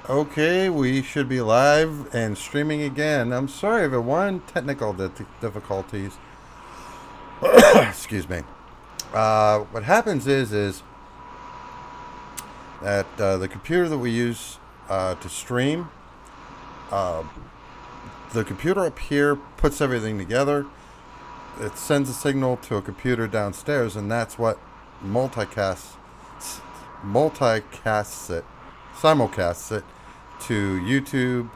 Okay, we should be live and streaming again. I'm sorry, everyone. Technical difficulties. Excuse me. What happens is that the computer that we use to stream, uh, the computer up here puts everything together. It sends a signal to a computer downstairs, and that's what multicasts multicasts it, simulcasts it to YouTube,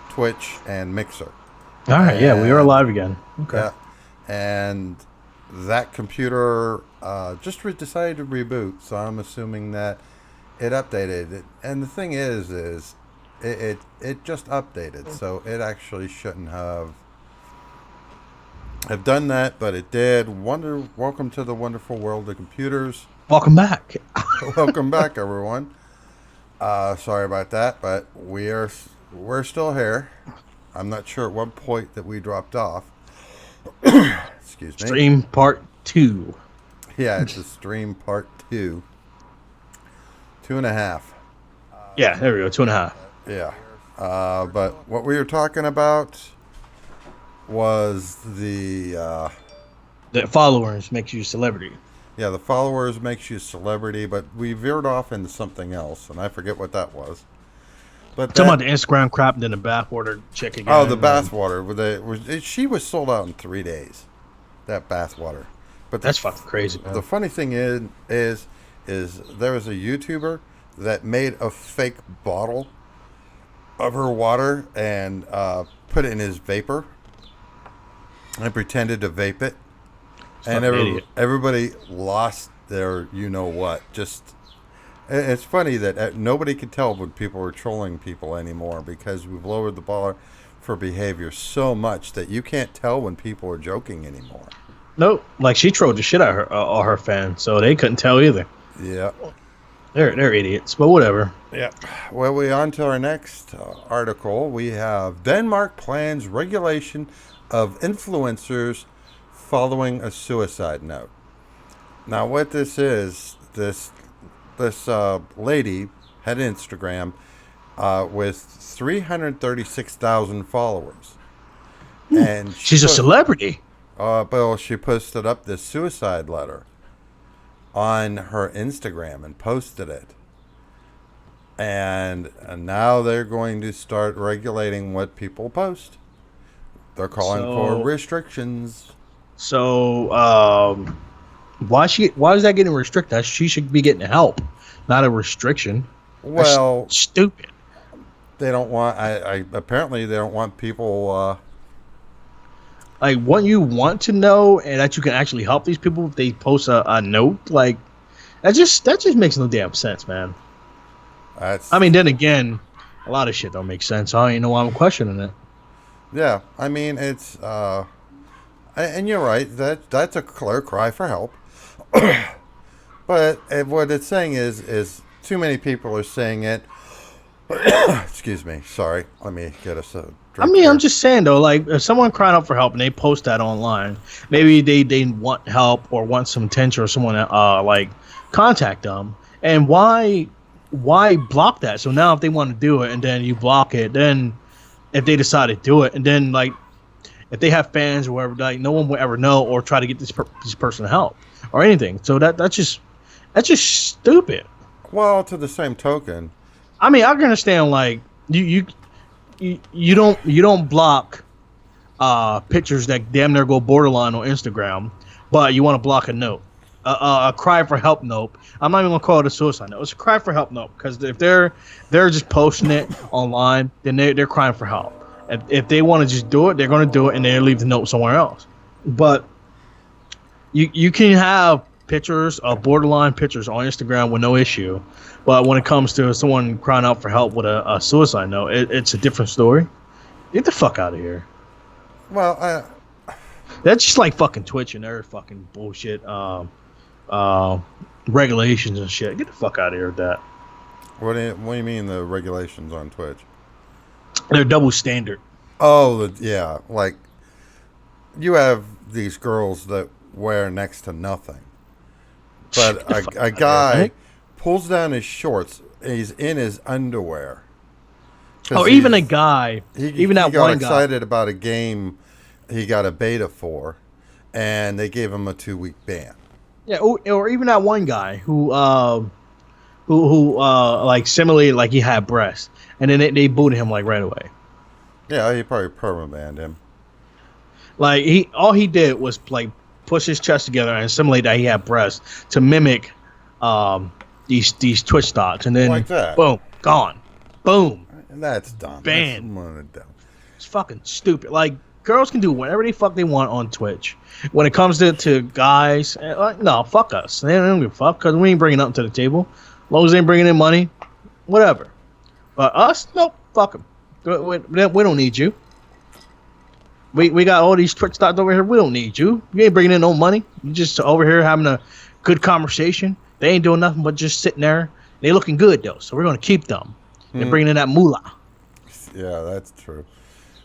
Twitch, and Mixer. All right, yeah, we are And live again. Okay. yeah, and that computer decided to reboot. So I'm assuming that it updated it. And the thing is it just updated. So it actually shouldn't have done that, but it did. Welcome to the wonderful world of computers. Welcome back. Welcome back, everyone. Sorry about that, but we're still here. I'm not sure at what point that we dropped off. Excuse me. Stream part 2. Yeah, it's a stream part 2. 2.5. Yeah, there we go. 2.5. Yeah. But what we were talking about was The followers makes you a celebrity. the followers makes you a celebrity, but we veered off into something else, and I forget what that was. But Talking about the Instagram crap and then the bathwater chick again. oh, the bathwater. She was sold out in 3 days. That bathwater. But That's fucking crazy, man. the funny thing is there was a YouTuber that made a fake bottle of her water and put it in his vapor and pretended to vape it, and Idiot. everybody lost their what. Just it's funny that nobody could tell when people were trolling people anymore because we've lowered the bar for behavior so much that you can't tell when people are joking anymore. Nope. Like, she trolled the shit out of all her fans, so they couldn't tell either. Yeah. They're idiots, but whatever. Yeah. Well, we on to our next article. We have Denmark plans regulation of influencers following a suicide note. Now, what this is, this lady had Instagram with 336,000 followers, and She's a celebrity. Bill, she posted up this suicide letter on her Instagram and posted it. And now they're going to start regulating what people post. They're calling for restrictions. So, why is that getting restricted? She should be getting help, not a restriction. Well, That's stupid. they don't want. I apparently they don't want people. Like, what you want to know and that you can actually help these people if they post a note, like, that just makes no damn sense, man. That's. I mean, then again, a lot of shit don't make sense. I don't even know why I'm questioning it. Yeah, I mean it's. And you're right. That's a clear cry for help. But what it's saying is too many people are saying it. Excuse me. Sorry. Let me get us a I drink mean, here. I'm just saying, though, like, if someone crying out for help and they post that online, maybe they want help or want some attention or someone like contact them. And why block that? So now if they want to do it and then you block it, then if they decide to do it and then, like, if they have fans or whatever, like, no one will ever know or try to get this person help or anything. So that's just stupid. Well, to the same token, I mean, I can understand, like, you don't block pictures that damn near go borderline on Instagram, but you want to block a note, a cry for help note. I'm not even gonna call it a suicide note. It's a cry for help note because if they're just posting it online, then they're crying for help. If they want to just do it, they're gonna do it and they leave the note somewhere else. But you can have pictures of borderline pictures on Instagram with no issue. But when it comes to someone crying out for help with a suicide note, it's a different story. Get the fuck out of here. well, That's just like fucking Twitch and their fucking bullshit regulations and shit. Get the fuck out of here with that. what do you mean the regulations on Twitch? They're double standard. Oh, yeah, like you have these girls that wear next to nothing, but a guy right? pulls down his shorts. And he's in his underwear, because Or even a guy, even he that got one guy. excited about a game he got a beta for, and they gave him a 2 week ban. Yeah, or even that one guy who like simulated like he had breasts, and then they booted him like right away. Yeah, he probably permabanned him. Like all he did was like push his chest together and simulate that he had breasts to mimic um these Twitch thoughts, and then Like that. boom, gone, boom, And that's dumb. That's banned. one of dumb. It's fucking stupid. Like girls can do whatever they fuck they want on Twitch. When it comes to guys, like, no, fuck us. They don't give a fuck because we ain't bringing nothing to the table. As long as they ain't bringing in money, whatever. But us, nope, fuck them. We don't need you. We got all these Twitch stocks over here. We don't need you. You ain't bringing in no money. You just over here having a good conversation. They ain't doing nothing but just sitting there. They looking good though, so we're gonna keep them. They're bringing in that moolah. Yeah, that's true.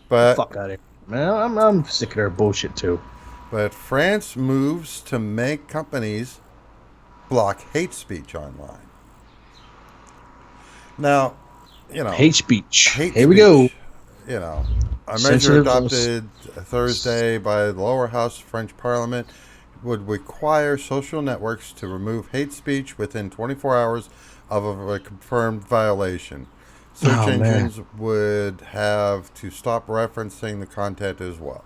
But Fuck out of here, man. I'm sick of their bullshit too. But France moves to make companies block hate speech online. Now, Hate speech. hate Here speech, we go. A measure Sensitive adopted Thursday by the lower house of French Parliament would require social networks to remove hate speech within 24 hours of a confirmed violation. Search Oh, man. engines would have to stop referencing the content as well.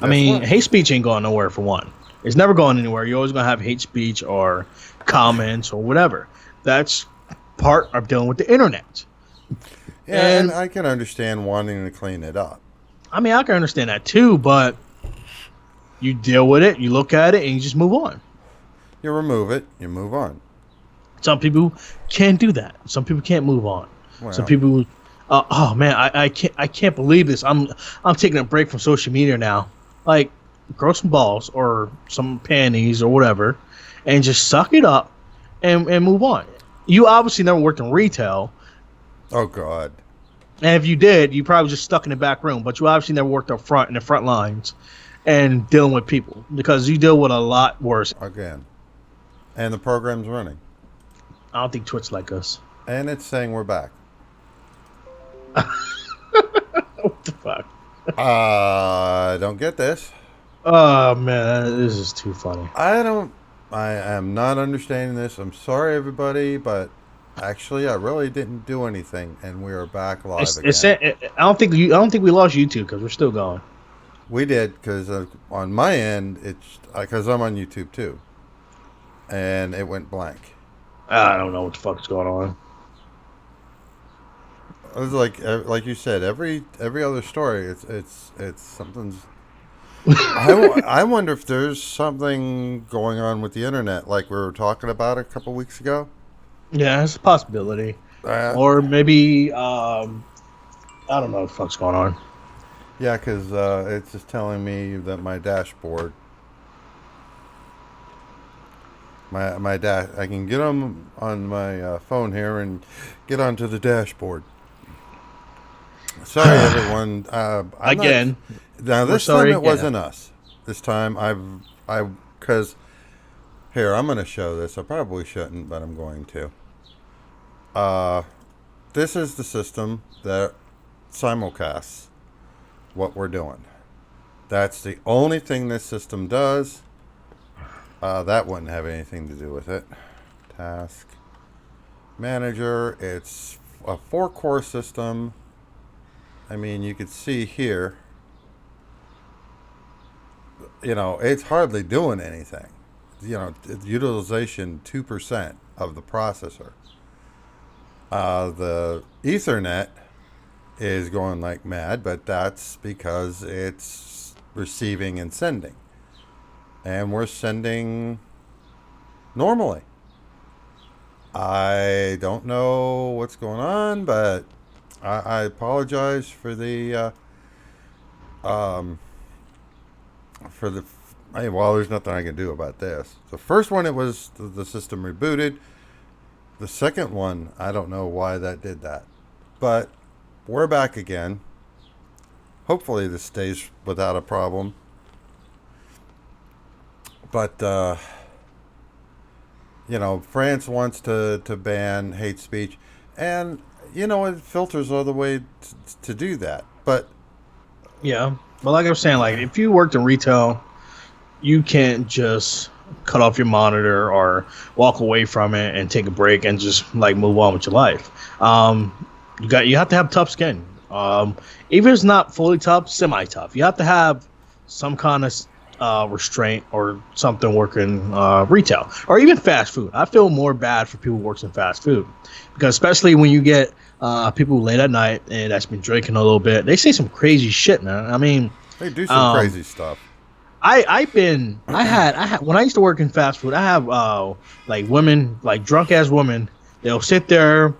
I mean, hate speech ain't going nowhere for one. It's never going anywhere. You're always gonna have hate speech or comments or whatever. That's part of dealing with the internet. Yeah, and And I can understand wanting to clean it up. I mean, I can understand that too, but you deal with it, you look at it, and you just move on. You remove it, you move on. Some people can't do that. Some people can't move on. Well, Some people, oh man, I can't believe this. I'm taking a break from social media now. Like, grow some balls or some panties or whatever, and just suck it up and move on. You obviously never worked in retail, oh God. and if you did, you probably just stuck in the back room. But you obviously never worked up front in the front lines and dealing with people because you deal with a lot worse. Again. And the program's running. I don't think Twitch like us. And it's saying we're back. What the fuck? I don't get this. Oh man, this is too funny. I am not understanding this. I'm sorry, everybody, but actually, I really didn't do anything, and we are back live again. I don't think I don't think we lost YouTube because we're still going. We did, because on my end, it's because I'm on YouTube too. And it went blank. I don't know what the fuck is going on. It was like you said, every other story, it's something's. I wonder if there's something going on with the internet, like we were talking about a couple weeks ago. Yeah, it's a possibility, or maybe I don't know what the fuck's going on. Yeah, because it's just telling me that my dashboard, I can get on my phone here and get onto the dashboard. Sorry, everyone. Again, Now this sorry time it again. wasn't us. This time because here I'm going to show this. I probably shouldn't, but I'm going to. This is the system that simulcasts what we're doing. That's the only thing this system does. That wouldn't have anything to do with it. Task manager. It's a 4-core system. I mean, you could see here, it's hardly doing anything. Utilization 2% of the processor. The Ethernet is going like mad, but that's because it's receiving and sending. And we're sending normally. I don't know what's going on, but I apologize for the hey, well, there's nothing I can do about this. The first one, it was the system rebooted. The second one, I don't know why that did that, but we're back again. Hopefully this stays without a problem. But France wants to ban hate speech. And it filters all the way to do that. But Yeah. But like I was saying, like if you worked in retail, you can't just cut off your monitor or walk away from it and take a break and just like move on with your life. You have to have tough skin. Even if it's not fully tough, semi tough. You have to have some kind of restraint or something working retail or even fast food. I feel more bad for people who works in fast food because especially when you get people late at night and that's been drinking a little bit, they say some crazy shit, man. I mean, they do some crazy stuff. I had when I used to work in fast food, I have like women, like drunk ass women, they'll sit there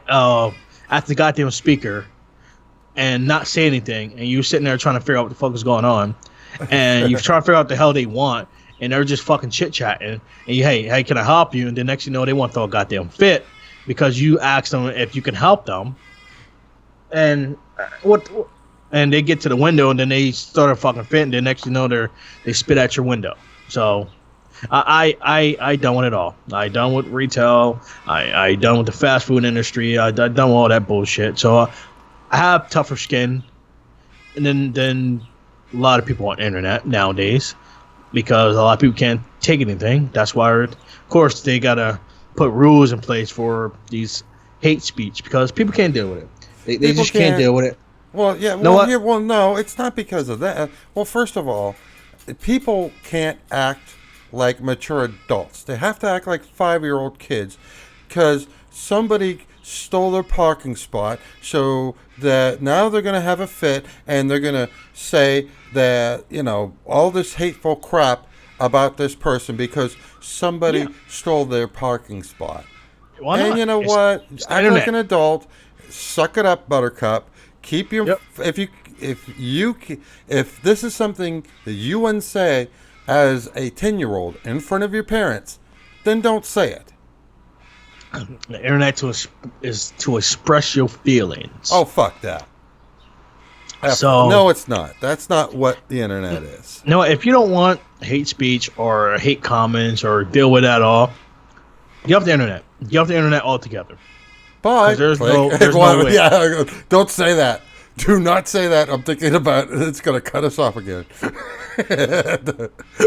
at the goddamn speaker and not say anything, and you're sitting there trying to figure out what the fuck is going on, and you're trying to figure out the hell they want, and they're just fucking chit chatting, and hey, can I help you? And the next you know, they want to throw a goddamn fit because you asked them if you can help them, and and they get to the window, and then they start a fucking fit, and the next you know, they spit at your window. So I done with it all. I done with retail. I done with the fast food industry. I done with all that bullshit. So I have tougher skin, and then a lot of people on the internet nowadays because a lot of people can't take anything. That's why, of course, they gotta put rules in place for these hate speech because people can't deal with it. They just can't deal with it. Well, yeah. Well, no, it's not because of that. Well, first of all, people can't act like mature adults. They have to act like 5-year-old kids because somebody stole their parking spot, so that now they're going to have a fit and they're going to say that, all this hateful crap about this person because somebody stole their parking spot. Why not? And you know what? Act like an adult. Suck it up, Buttercup. Keep your if this is something that you wouldn't say as a 10-year-old in front of your parents, then don't say it. The internet is to express your feelings. Oh, fuck that. So no, it's not. That's not what the internet is. No, if you don't want hate speech or hate comments or deal with that at all, get off the internet. Get off the internet altogether. But there's no way. Yeah, don't say that. Do not say that. I'm thinking about it. It's gonna cut us off again.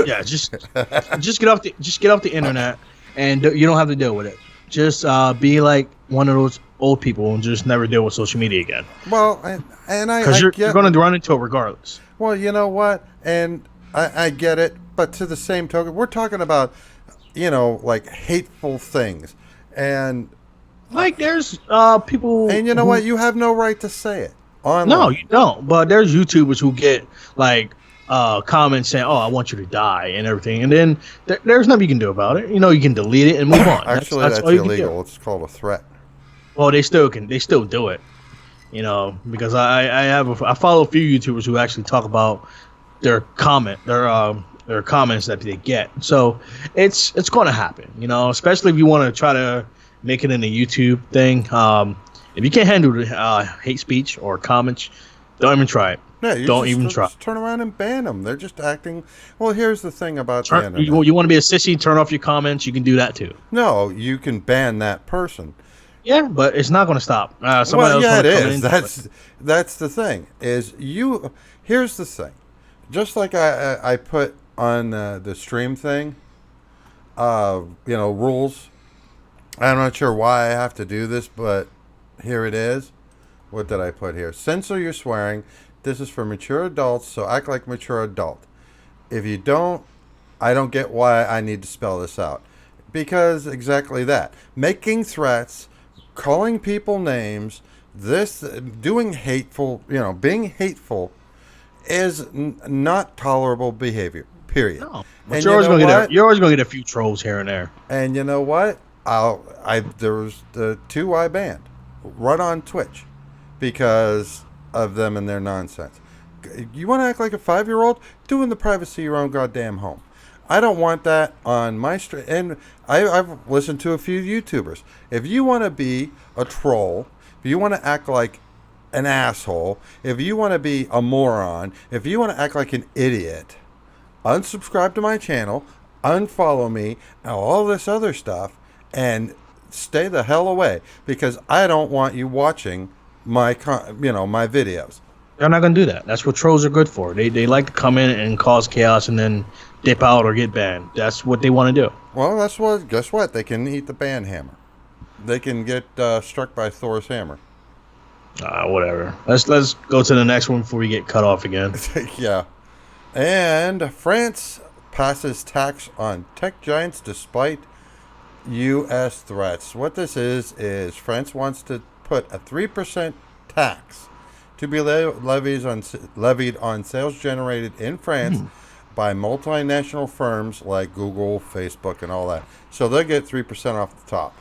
Yeah, just get off the internet, and you don't have to deal with it. Just be like one of those old people and just never deal with social media again. Well, because you're going to run into it regardless. Well, you know what, and I get it, but to the same token, we're talking about like hateful things, and like there's people, and you know what, you have no right to say it online. No, you don't. But there's YouTubers who get like comments saying, "Oh, I want you to die" and everything, and then there's nothing you can do about it. You can delete it and move on. Actually, that's illegal. It's called a threat. Well, they still do it. Because I follow a few YouTubers who actually talk about their comments that they get. So it's going to happen. Especially if you want to try to make it in a YouTube thing. If you can't handle hate speech or comments, don't even try it. Yeah, don't even try. Just turn around and ban them. They're just acting. Well, here's the thing about the internet. You want to be a sissy? Turn off your comments. You can do that too. No, you can ban that person. Yeah, but it's not going to stop. Else it is. That's the thing. Here's the thing. Just like I put on the stream thing, rules. I'm not sure why I have to do this, but here it is. What did I put here? Censor your swearing. This is for mature adults, so act like mature adult. If you don't, I don't get why I need to spell this out. Because exactly that. Making threats, calling people names, doing hateful, being hateful is not tolerable behavior, period. No, but you're always going to get a few trolls here and there. And you know what? There was the 2 I banned right on Twitch because of them and their nonsense. You want to act like a 5-year-old? Do it in the privacy of your own goddamn home. I don't want that on my stream. And I've listened to a few YouTubers. If you want to be a troll, if you want to act like an asshole, if you want to be a moron, if you want to act like an idiot, unsubscribe to my channel, unfollow me, and all this other stuff, and stay the hell away because I don't want you watching my my videos. They're not gonna do that. That's what trolls are good for. They like to come in and cause chaos and then dip out or get banned. That's what they want to do. Well, guess what? They can eat the ban hammer. They can get struck by Thor's hammer. Whatever. Let's go to the next one before we get cut off again. Yeah. And France passes tax on tech giants despite U.S. threats. What this is France wants to put a 3% tax to be levied on sales generated in France by multinational firms like Google, Facebook, and all that. So they'll get 3% off the top.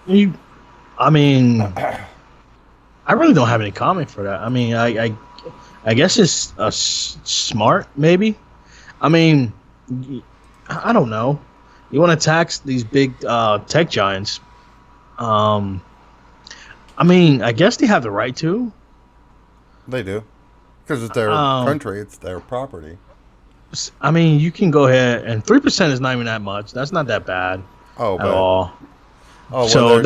I mean, I really don't have any comment for that. I mean, I guess it's smart, maybe. I mean, I don't know. You want to tax these big tech giants? I mean, I guess they have the right to. They do, because it's their country, it's their property. I mean, you can go ahead, and 3% is not even that much. That's not that bad at all. Oh, well, so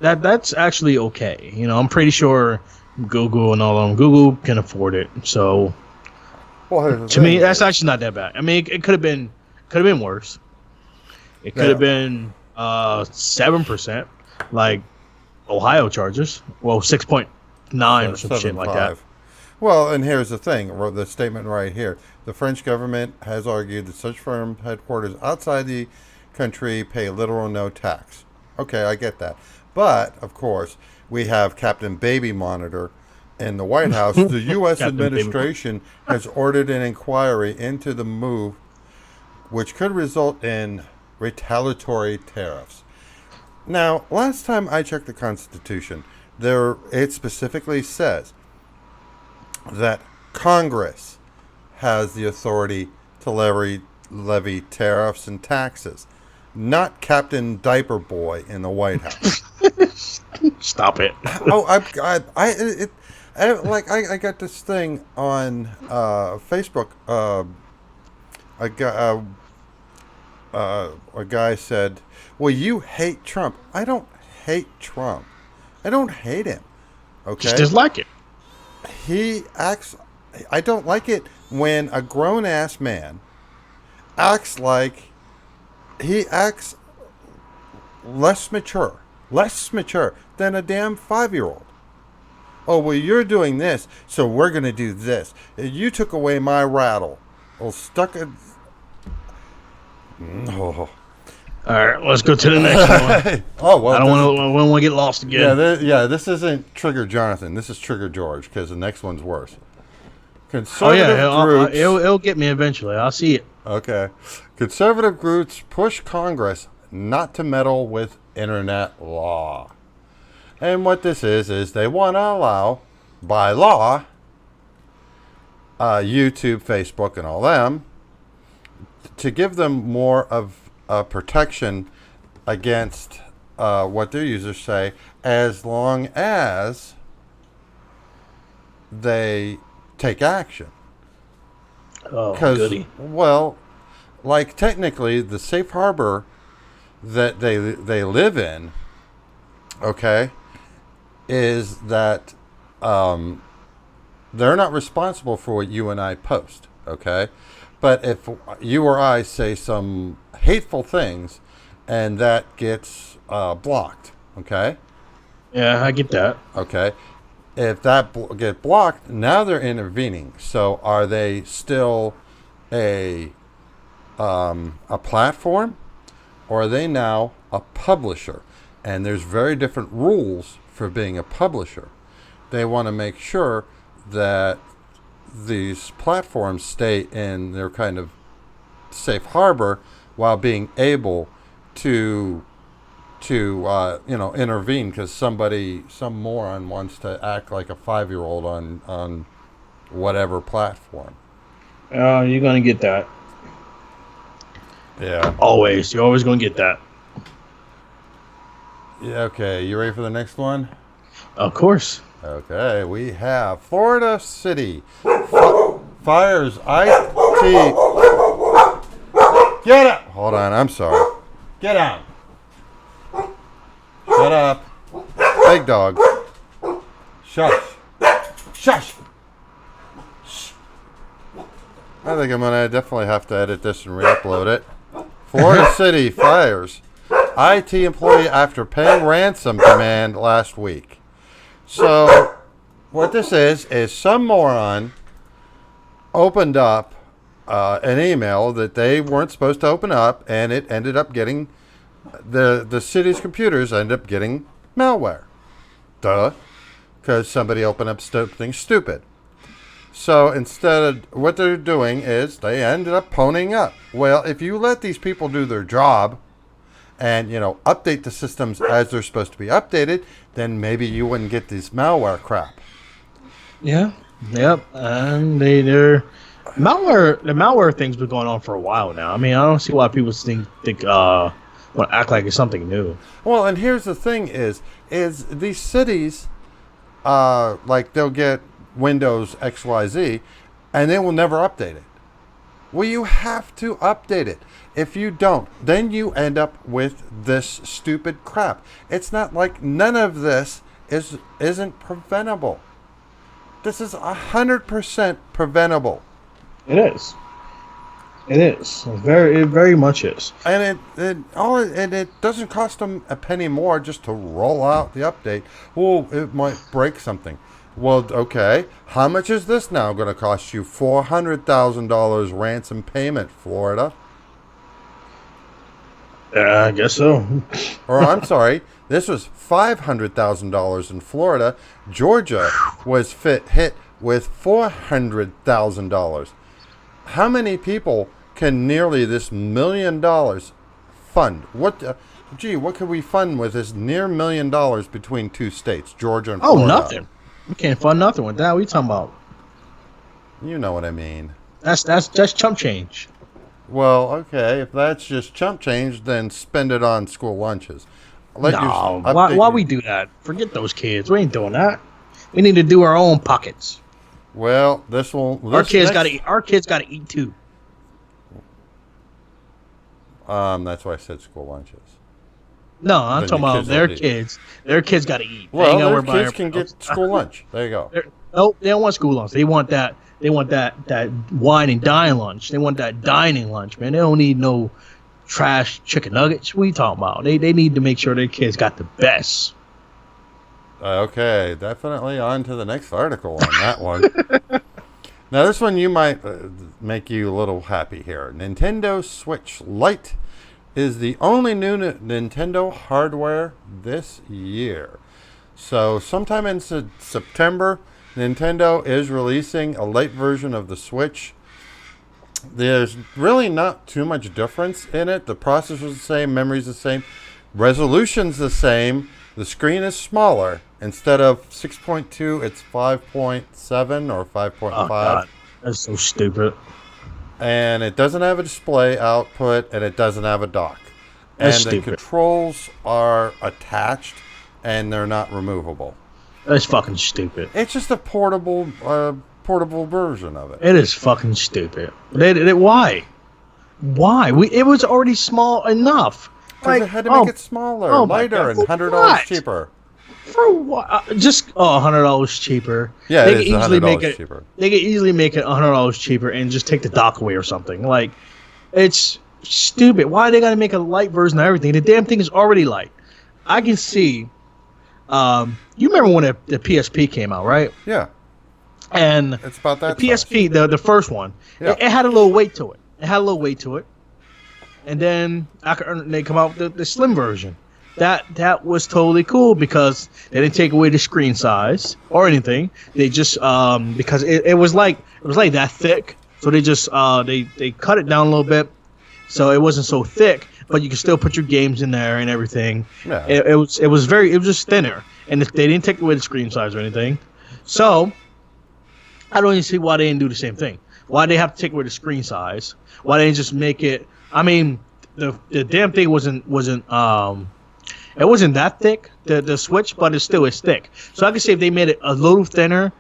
that's actually okay. You know, I'm pretty sure Google and all of them, Google can afford it. So, to me, that's actually not that bad. I mean, it could have been worse. It could have been 7%, like Ohio charges. Well, 6.9 or some shit like that. Well, and here's the thing: the statement right here. The French government has argued that such firm headquarters outside the country pay little or no tax. Okay, I get that. But, of course, we have Captain Baby Monitor in the White House. The U.S. administration has ordered an inquiry into the move, which could result in retaliatory tariffs. Now, last time I checked the Constitution, it specifically says that Congress has the authority to levy tariffs and taxes, not Captain Diaper Boy in the White House. Stop it. I got this thing on Facebook. A guy said, "Well, you hate Trump." I don't hate Trump. I don't hate him. Okay, just dislike it. He acts. I don't like it when a grown ass man acts like he acts less mature than a damn 5-year-old. Oh, well, you're doing this, so we're going to do this. You took away my rattle. Well, stuck it. Oh. All right, let's go to the next one. Oh, well, I don't want to get lost again. This isn't Trigger Jonathan. This is Trigger George, because the next one's worse. It'll get me eventually. I'll see it. Okay. Conservative groups push Congress not to meddle with internet law. And what this is they want to allow, by law, YouTube, Facebook, and all them, to give them more of a protection against what their users say, as long as they take action. Oh, goody. Well, like technically the safe harbor that they live in, okay, is that they're not responsible for what you and I post, okay? But if you or I say some hateful things and that gets blocked, okay? Yeah, I get that. Okay. If that get blocked, now they're intervening. So are they still a platform, or are they now a publisher? And there's very different rules for being a publisher. They want to make sure that these platforms stay in their kind of safe harbor while being able to intervene, because some moron wants to act like a 5-year-old on whatever platform. You're gonna get that. Yeah. Always. You're always gonna get that. Yeah. Okay. You ready for the next one? Of course. Okay. We have Florida City fires IT. Get up. Hold on. I'm sorry. Get out. Shut up. Big dog. Shush. Shush. Shh. I think I'm going to definitely have to edit this and re-upload it. Florida City fires IT employee after paying ransom demand last week. So, what this is some moron opened up an email that they weren't supposed to open up, and it ended up getting the city's computers ended up getting malware. Duh, because somebody opened up something stupid. So instead of what they're doing is they ended up ponying up. Well, if you let these people do their job and, update the systems as they're supposed to be updated, then maybe you wouldn't get this malware crap. Yeah. Yep. And they're malware. The malware thing's been going on for a while now. I mean, I don't see why people think act like it's something new. Well, and here's the thing: is these cities, like they'll get Windows XYZ, and they will never update it. Well, you have to update it. If you don't, then you end up with this stupid crap. It's not like none of this isn't preventable. This is 100% preventable. It is. It is. It very much is. And it doesn't cost them a penny more just to roll out the update. Well, it might break something. Well, okay. How much is this now going to cost you? $400,000 ransom payment, Florida. I guess so. Or I'm sorry, this was $500,000 in Florida. Georgia was hit with $400,000. How many people can nearly this $1 million fund? What could we fund with this near $1 million between two states, Georgia and Florida? Oh, nothing. We can't fund nothing with that. What are you talking about? You know what I mean. That's chump change. Well, okay, if that's just chump change, then spend it on school lunches. Why we do that? Forget those kids. We ain't doing that. We need to do our own pockets. Well, our kids got to eat. Our kids got to eat too. That's why I said school lunches. No, I'm talking about their kids. Their kids got to eat. Well, their kids can get school lunch. There you go. Nope, they don't want school lunch. They want that. They want that wine and dine lunch. They want that dining lunch, man. They don't need no trash chicken nuggets. What are you talking about? They need to make sure their kids got the best. Okay, definitely on to the next article on that one. Now, this one you might make you a little happy here. Nintendo Switch Lite is the only new Nintendo hardware this year. So sometime in September, Nintendo is releasing a lite version of the Switch. There's really not too much difference in it. The processor's the same, memory's the same, resolution's the same. The screen is smaller. Instead of 6.2, it's 5.7 or 5.5. Oh, God. That's so stupid. And it doesn't have a display output, and it doesn't have a dock. That's and stupid. The controls are attached, and they're not removable. That's fucking stupid. It's just a portable version of it. It is fucking stupid. Why? Why? It was already small enough. Because they had to make it smaller, lighter, and $100 cheaper. For what? Just $100 cheaper. Yeah, it is $100 cheaper. They could easily make it $100 cheaper and just take the dock away or something. Like, it's stupid. Why they gotta make a light version of everything? The damn thing is already light. I can see. You remember when the PSP came out, right? Yeah. And it's about that. The PSP, the first one, it had a little weight to it. And then they come out with the slim version. That was totally cool because they didn't take away the screen size or anything. They just because it was like that thick, so they just they cut it down a little bit, so it wasn't so thick, but you could still put your games in there and everything. Yeah. It was just thinner, and they didn't take away the screen size or anything. So I don't even see why they didn't do the same thing. Why they have to take away the screen size? Why they didn't just make it? I mean, the damn thing wasn't it wasn't that thick, the Switch, but it still is thick. So I can say if they made it a little thinner,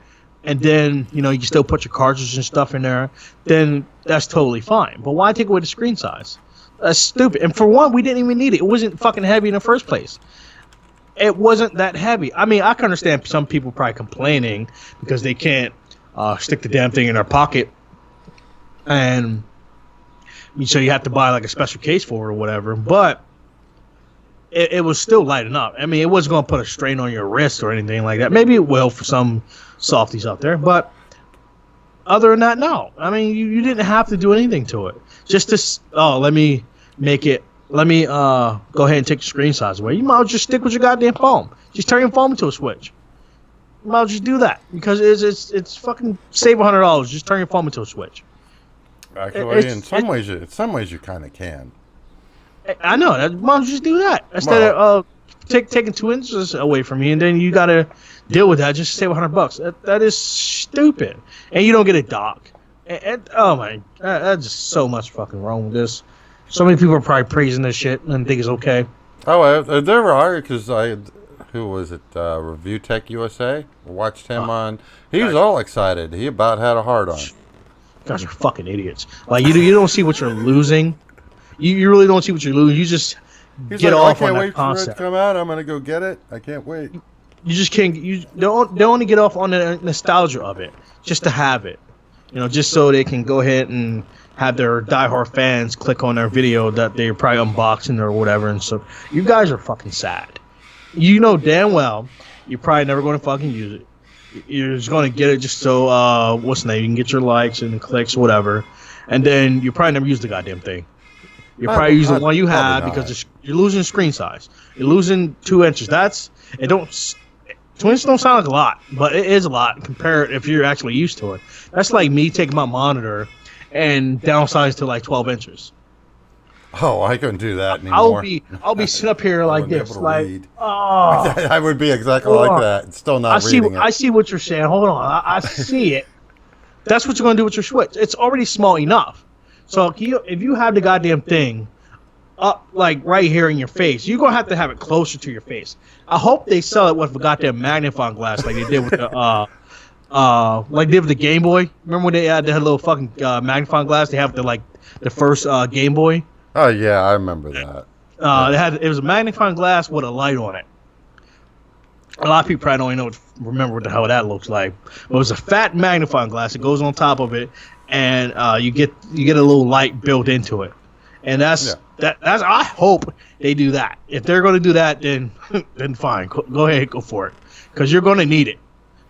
and then you can still put your cartridges and stuff in there, then that's totally fine. But why take away the screen size? That's stupid. And for one, we didn't even need it. It wasn't fucking heavy in the first place. it wasn't that heavy. I mean, I can understand some people probably complaining because they can't stick the damn thing in their pocket, and so you have to buy like a special case for it or whatever. But it was still light enough. I mean, it wasn't going to put a strain on your wrist or anything like that. Maybe it will for some softies out there, but other than that, no. I mean, you didn't have to do anything to it. Just to, let me make it. Let me go ahead and take the screen size away. You might as well just stick with your goddamn phone. Just turn your phone into a Switch. You might as well just do that because it's fucking save $100. Just turn your phone into a Switch. Actually, in some ways, you kind of can. I know. Might as well just do that instead of taking 2 inches away from you, and then you gotta deal with that. Just save $100. That is stupid, and you don't get a dock. And oh my, that's just so much fucking wrong with this. So many people are probably praising this shit and think it's okay. Oh, there are, because who was it? Review Tech USA. Watched him on. He was all excited. He about had a hard on. You guys are fucking idiots. Like you don't see what you're losing. You really don't see what you're losing. You just get off on that concept. I can't wait for it to come out. I'm gonna go get it. I can't wait. You just can't. You don't only get off on the nostalgia of it, just to have it. Just so they can go ahead and have their diehard fans click on their video that they're probably unboxing or whatever. And so you guys are fucking sad. You know damn well you're probably never going to fucking use it. You're just going to get it just so, what's the name? You can get your likes and clicks, whatever. And then you probably never use the goddamn thing. You're probably using the one you have because you're losing screen size. You're losing 2 inches. 2 inches don't sound like a lot, but it is a lot compared if you're actually used to it. That's like me taking my monitor and downsize to like 12 inches. Oh, I couldn't do that anymore. I'll be sitting up here like this, like read. I would be exactly like that. It's still not reading it. I see what you're saying. Hold on, I see it. That's what you're gonna do with your Switch. It's already small enough. So if you have the goddamn thing up like right here in your face, you're gonna have to have it closer to your face. I hope they sell it with a goddamn magnifying glass like they did with the like they did with the Game Boy. Remember when they had that little fucking magnifying glass? They have the first Game Boy. Oh yeah, I remember that. It was a magnifying glass with a light on it. A lot of people probably don't even remember what the hell that looks like. But it was a fat magnifying glass. It goes on top of it, and you get a little light built into it. And that's I hope they do that. If they're going to do that, then fine. Go ahead, go for it, because you're going to need it.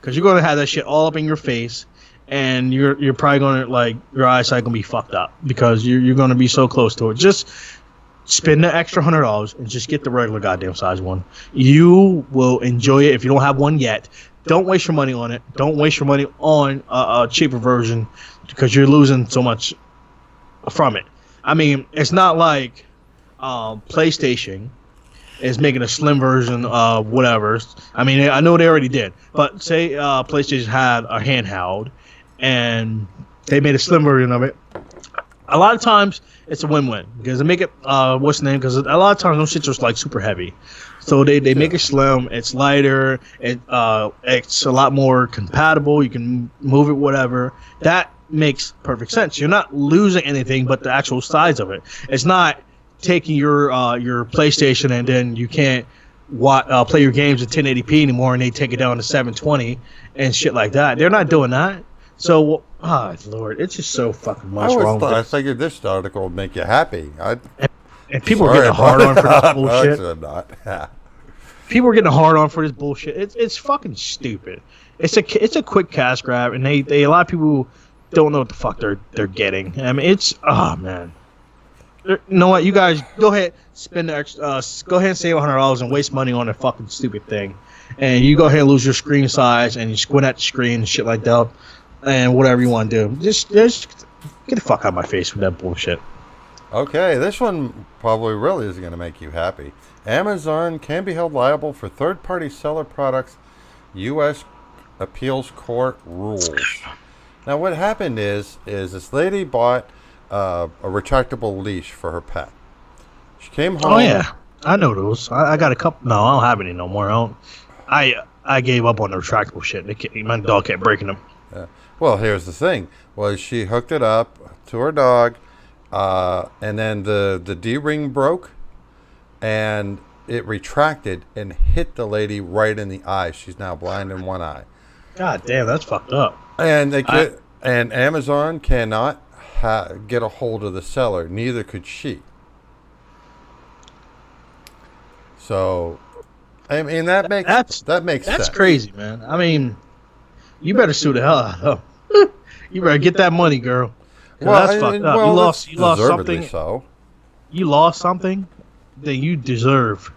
Because you're going to have that shit all up in your face, and you're probably going to, your eyesight going to be fucked up because you're going to be so close to it. Just spend the extra $100 and just get the regular goddamn size one. You will enjoy it if you don't have one yet. Don't waste your money on it. Don't waste your money on a cheaper version because you're losing so much from it. I mean, it's not like PlayStation is making a slim version of whatever. I mean, I know they already did. But say PlayStation had a handheld and they made a slim version of it. A lot of times it's a win-win because they make it, what's the name? Because a lot of times those shits are like super heavy. So they make it slim. It's lighter. It's a lot more compatible. You can move it, whatever. That makes perfect sense. You're not losing anything but the actual size of it. It's not taking your PlayStation and then you can't play your games at 1080p anymore and they take it down to 720 and shit like that. They're not doing that. So, Lord, it's just so fucking much wrong. I figured this article would make you happy. And people are getting hard on for this bullshit. Not. People are getting hard on for this bullshit. It's fucking stupid. It's a quick cash grab, and they a lot of people don't know what the fuck they're getting. I mean, man. You know what? You guys go ahead, spend the extra, go ahead and save $100 and waste money on a fucking stupid thing, and you go ahead and lose your screen size and you squint at the screen and shit like that, and whatever you want to do. Just get the fuck out of my face with that bullshit. Okay, this one probably really is going to make you happy. Amazon can be held liable for third-party seller products. U.S. Appeals Court rules. Now, what happened is this lady bought a retractable leash for her pet. She came home. Oh yeah, I know those. I got a couple. No, I don't have any no more. I gave up on the retractable shit. My dog kept breaking them. Yeah. Well, here's the thing: was she hooked it up to her dog, and then the D-ring broke, and it retracted and hit the lady right in the eye. She's now blind in one eye. God damn, that's fucked up. And and Amazon cannot get a hold of the seller. Neither could she. So, I mean, that makes sense. That's crazy, man. I mean, you better sue the hell out of them. You better get that money, girl. Well, that's fucked up. You lost something. So. You lost something that you deserve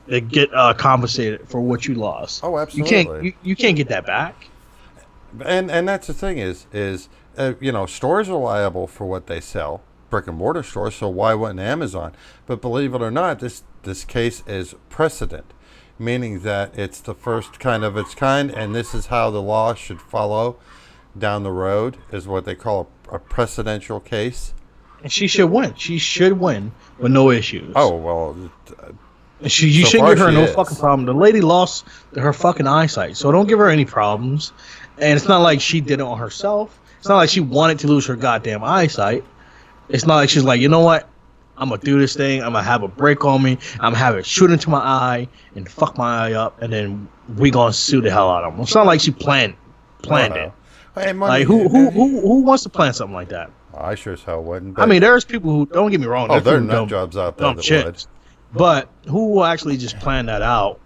to get compensated for what you lost. Oh, absolutely. You can't get that back. And that's the thing is stores are liable for what they sell, brick and mortar stores. So why wouldn't Amazon? But believe it or not, this case is precedent, meaning that it's the first kind of its kind, and this is how the law should follow down the road, is what they call a precedential case. And she should win. She should win with no issues. Oh, well. You shouldn't give her no fucking problem. The lady lost her fucking eyesight, so don't give her any problems. And it's not like she did it on herself. It's not like she wanted to lose her goddamn eyesight. It's not like she's like, you know what? I'm going to do this thing. I'm going to have a break on me. I'm going to have it shoot into my eye and fuck my eye up, and then we going to sue the hell out of them. It's not like she planned it. Hey, like, who wants to plan something like that? I sure as hell wouldn't. I mean, there's people who, don't get me wrong. There are nut jobs out there that would. But who will actually just plan that out,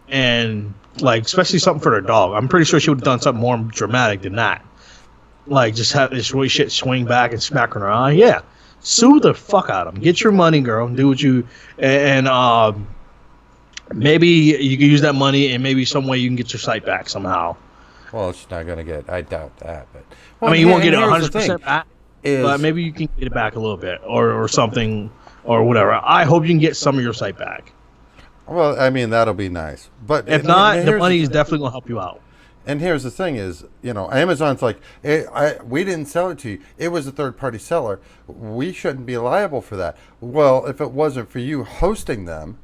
and like, especially something for their dog? I'm pretty sure she would have done something more dramatic than that. Like, just have this really shit swing back and smack her in her eye. Yeah, sue the fuck out of them. Get your money, girl. Do what you and maybe you can use that money, and maybe some way you can get your site back somehow. Well, it's not gonna get. I doubt that, but I mean, you won't get it 100% back, but maybe you can get it back a little bit, or something. Or whatever. I hope you can get some of your site back. Well, I mean, that'll be nice. But if not, the money is definitely going to help you out. And here's the thing is, Amazon's like, hey, we didn't sell it to you. It was a third-party seller. We shouldn't be liable for that. Well, if it wasn't for you hosting them.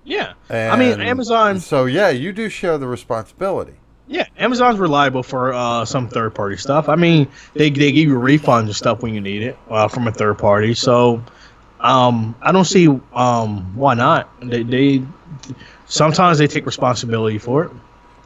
Yeah. I mean, Amazon. So, yeah, you do share the responsibility. Yeah, Amazon's reliable for some third-party stuff. I mean, they give you refunds and stuff when you need it from a third party. So... I don't see why not. They sometimes they take responsibility for it.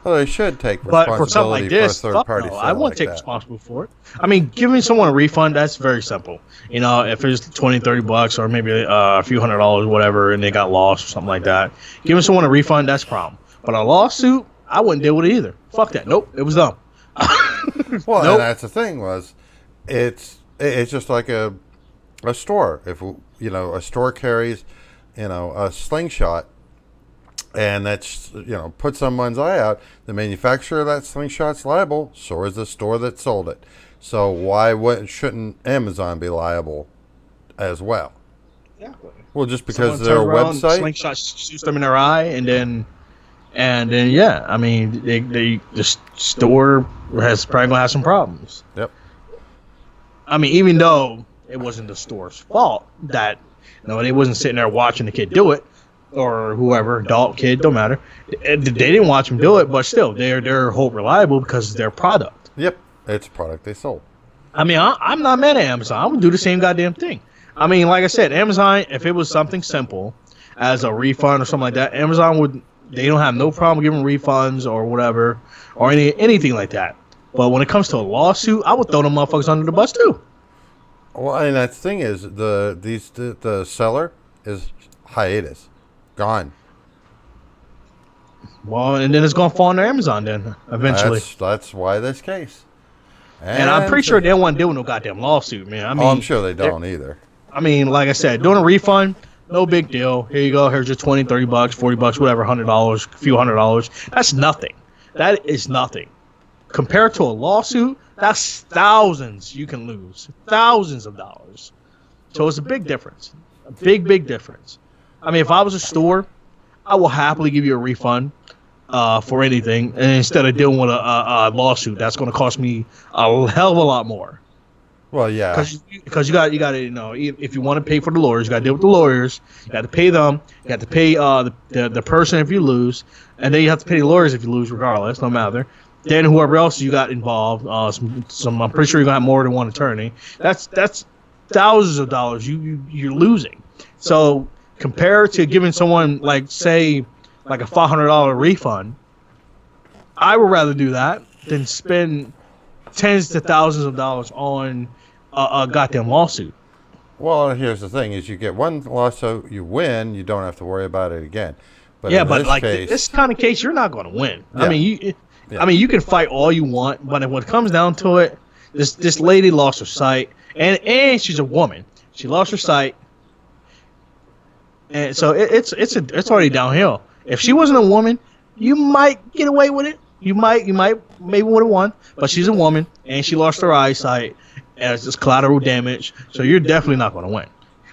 Well, they should take responsibility but for something like this, for a third party. No, I won't take responsibility for it. I mean, giving someone a refund, that's very simple. If it's $20, $30 or maybe a few $100, whatever, and they got lost or something like that, giving someone a refund, that's a problem. But a lawsuit, I wouldn't deal with it either. Fuck that. Nope, it was dumb. Well, nope. And that's the thing it's just like a store. If a store carries a slingshot and that's put someone's eye out, the manufacturer of that slingshot's liable, so is the store that sold it. So why shouldn't Amazon be liable as well? Exactly. Well, just because their website slingshot shoots them in their eye, and then yeah, I mean the store has probably gonna have some problems. Yep. I mean, even though it wasn't the store's fault that they wasn't sitting there watching the kid do it, or whoever, adult, kid, don't matter. They didn't watch him do it, but still, they're whole reliable because it's their product. Yep, it's a product they sold. I mean, I'm not mad at Amazon. I would do the same goddamn thing. I mean, like I said, Amazon, if it was something simple as a refund or something like that, Amazon they don't have no problem giving refunds or whatever, or anything like that. But when it comes to a lawsuit, I would throw them motherfuckers under the bus too. Well, and that thing is, the seller is hiatus, gone. Well, and then it's going to fall under Amazon then, eventually. That's why this case. And I'm pretty sure they don't want to deal with no goddamn lawsuit, man. I mean, I'm sure they don't either. I mean, like I said, doing a refund, no big deal. Here you go. Here's your $20, $30, $40, whatever, $100, a few $100. That's nothing. That is nothing. Compared to a lawsuit, that's thousands you can lose. Thousands of dollars. So it's a big difference. A big difference. I mean, if I was a store, I will happily give you a refund for anything, and instead of dealing with a lawsuit that's going to cost me a hell of a lot more. Well, yeah, because you got to if you want to pay for the lawyers, you got to deal with the lawyers. You got to pay them. You got to pay the person if you lose, and then you have to pay the lawyers if you lose, regardless, no matter. Then whoever else you got involved, some I'm pretty sure you got more than one attorney. That's thousands of dollars you're losing. So compared to giving someone like say like a $500 refund, I would rather do that than spend tens to thousands of dollars on a goddamn lawsuit. Well, here's the thing: is you get one lawsuit, you win, you don't have to worry about it again. But Yeah, in but this like case, this kind of case, you're not going to win. Yeah. I mean, you can fight all you want, but when it comes down to it, this lady lost her sight, and she's a woman. She lost her sight, and so it's already downhill. If she wasn't a woman, you might get away with it. You might maybe would have won, but she's a woman and she lost her eyesight as just collateral damage. So you're definitely not going to win.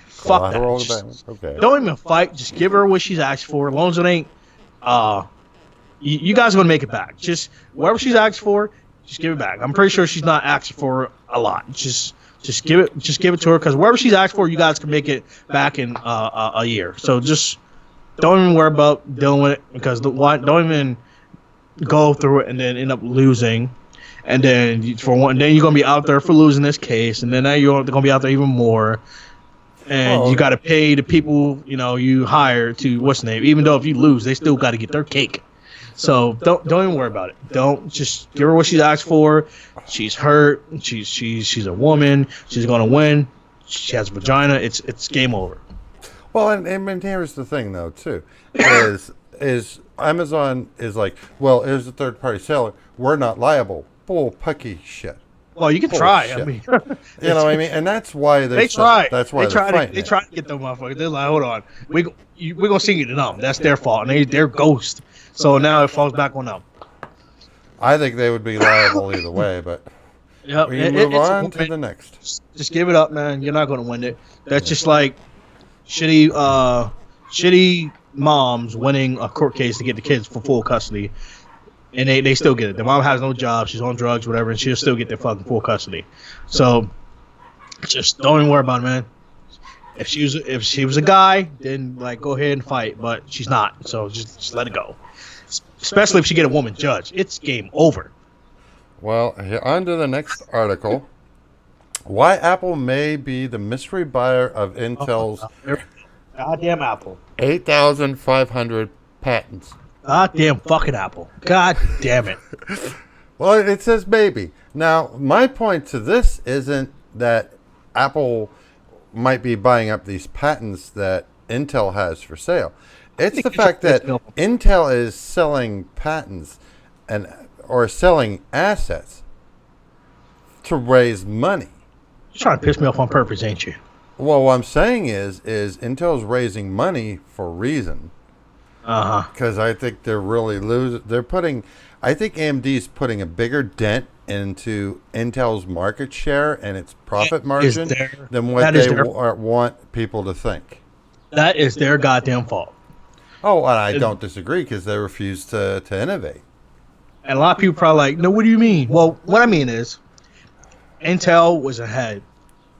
Fuck collateral that. damage. Okay. Don't even fight. Just give her what she's asked for. As long as it ain't, you guys are going to make it back. Just whatever she's asked for, just give it back. I'm pretty sure she's not asking for a lot. Just give it to her, because whatever she's asked for, you guys can make it back in a year. So just don't even worry about dealing with it, because don't even go through it and then end up losing, and then then you're gonna be out there for losing this case, and then now you're gonna be out there even more, and you got to pay the people you hire to what's the name. Even though if you lose, they still got to get their cake. So don't even worry about it. Don't, just give her what she's asked for. She's hurt. She's a woman. She's gonna win. She has a vagina. It's game over. Well, and here's the thing though too, is Amazon is like, well, there's a third party seller, we're not liable. Bull pucky shit. Well, you can try. I mean, you know what I mean, and that's why they try. That's why they try to get them motherfuckers. They're like, hold on, we're gonna send you to them. That's their fault, and they're ghost. So now it falls back on them. I think they would be liable either way, but yep. we can move on to the next. Just give it up, man. You're not gonna win it. That's just like shitty moms winning a court case to get the kids for full custody, and they still get it. The mom has no job, she's on drugs, whatever, and she'll still get their fucking full custody. So just don't even worry about it, man. If she was a guy, then like go ahead and fight, but she's not, so just let it go. Especially if she get a woman judge, it's game over. Well, on to the next article. Why Apple may be the mystery buyer of Intel's goddamn Apple 8,500 patents. Goddamn fucking Apple. God damn it. Well, it says maybe. Now, my point to this isn't that Apple might be buying up these patents that Intel has for sale. It's the fact that Intel is selling patents or selling assets to raise money. You're trying to piss me off on purpose, ain't you? Well, what I'm saying is Intel's raising money for a reason. Because I think they're really losing. I think AMD's putting a bigger dent into Intel's market share and its profit margin than what they want people to think. That is their goddamn fault. Oh, and I don't disagree, because they refuse to innovate. And a lot of people probably like, no, what do you mean? Well, what I mean is, Intel was ahead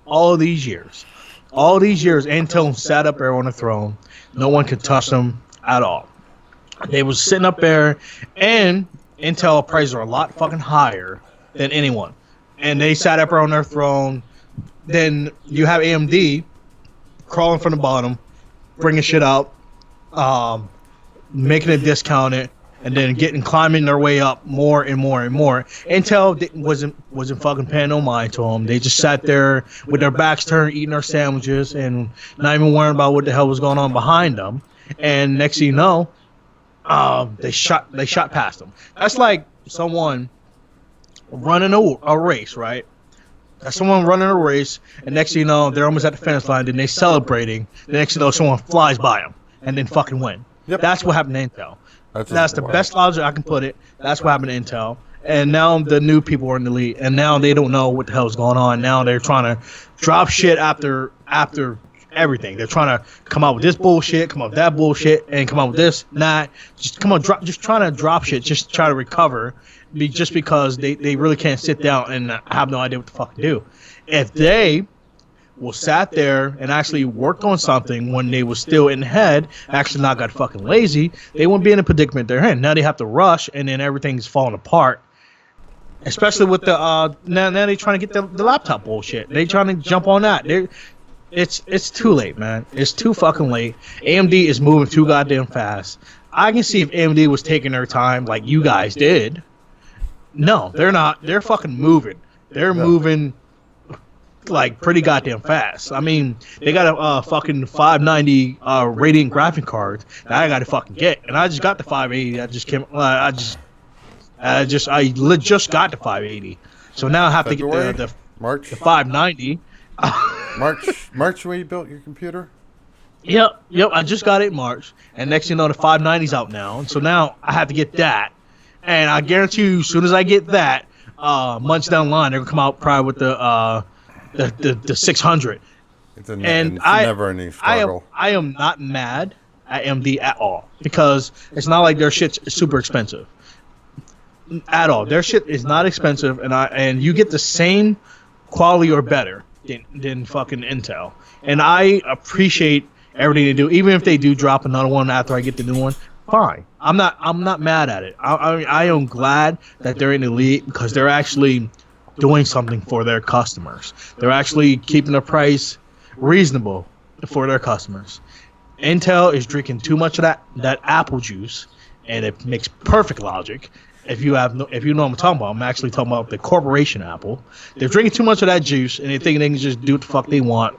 all these years. All these years, Intel sat up there on the throne. No one could touch them at all. They was sitting up there, and Intel prices are a lot fucking higher than anyone. And they sat up there on their throne. Then you have AMD crawling from the bottom, bringing shit out, making it discounted, and then climbing their way up more and more and more. Intel wasn't fucking paying no mind to them. They just sat there with their backs turned, eating their sandwiches, and not even worrying about what the hell was going on behind them. And next thing you know, they shot past them. That's like someone running a race, right? That's someone running a race, and next thing you know, they're almost at the finish line, then they celebrating. The next thing you know, someone flies by them and then fucking win. Yep. That's what happened to Intel. That's the best logic I can put it. That's what happened to Intel. And now the new people are in the lead, and now they don't know what the hell's going on. Now they're trying to drop shit after everything. They're trying to come out with this bullshit, come out with that bullshit, and come out with this, not just just trying to drop shit, just try to recover, just because they really can't sit down and have no idea what the fuck to do. If they sat there and actually worked on something when they was still in the head, actually not got fucking lazy, they wouldn't be in the predicament they're in. Now they have to rush, and then everything's falling apart. Especially with the now they're trying to get the laptop bullshit. They trying to jump on that. It's too late, man. It's too fucking late. AMD is moving too goddamn fast. I can see if AMD was taking their time like you guys did. No, they're not. They're fucking moving. They're moving like pretty goddamn fast. I mean, they got a fucking 590 Radiant graphic card that I got to fucking get, and I just got the 580. I just just got the 580. So now I have February? to get March? the 590. March when you built your computer? Yep. I just got it in March, and next thing you know, the 590's out now, and so now I have to get that. And I guarantee you, as soon as I get that, months down the line, they're gonna come out probably with the 600. It's a never-ending struggle. I am not mad at AMD at all because it's not like their shit's super expensive at all. Their shit is not expensive, and you get the same quality or better than fucking Intel. And I appreciate everything they do, even if they do drop another one after I get the new one. Fine. I'm not mad at it. I am glad that they're in the lead because they're actually doing something for their customers. They're actually keeping the price reasonable for their customers. Intel is drinking too much of that apple juice, and it makes perfect logic. If you know what I'm talking about, I'm actually talking about the corporation Apple. They're drinking too much of that juice, and they think they can just do what the fuck they want,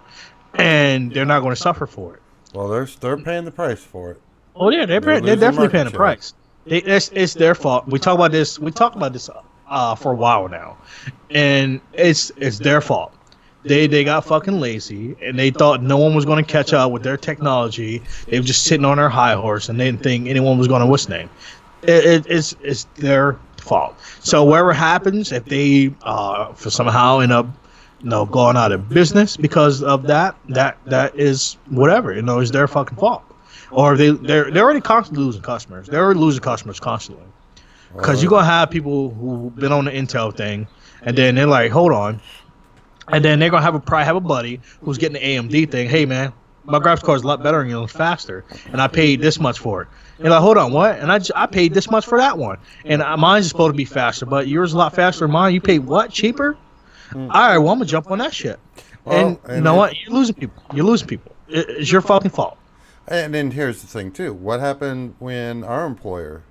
and they're not going to suffer for it. Well, they're paying the price for it. Oh yeah, they're definitely paying the price. It's their fault. We talked about this for a while now, and it's their fault. They got fucking lazy, and they thought no one was going to catch up with their technology. They were just sitting on their high horse, and they didn't think anyone was going to what's name. It's their fault. So whatever happens, if they for somehow end up going out of business because of that is whatever. It's their fucking fault. Or they're already constantly losing customers. They're losing customers constantly. Because you're going to have people who've been on the Intel thing, and then they're like, hold on. And then they're going to probably have a buddy who's getting the AMD thing. Hey, man, my graphics card is a lot better and faster, and I paid this much for it. And like, hold on, what? And I paid this much for that one. And mine's supposed to be faster, but yours is a lot faster than mine. You paid what? Cheaper? All right, well, I'm going to jump on that shit. And you know what? You're losing people. It's your fucking fault. And then here's the thing, too. What happened when our employer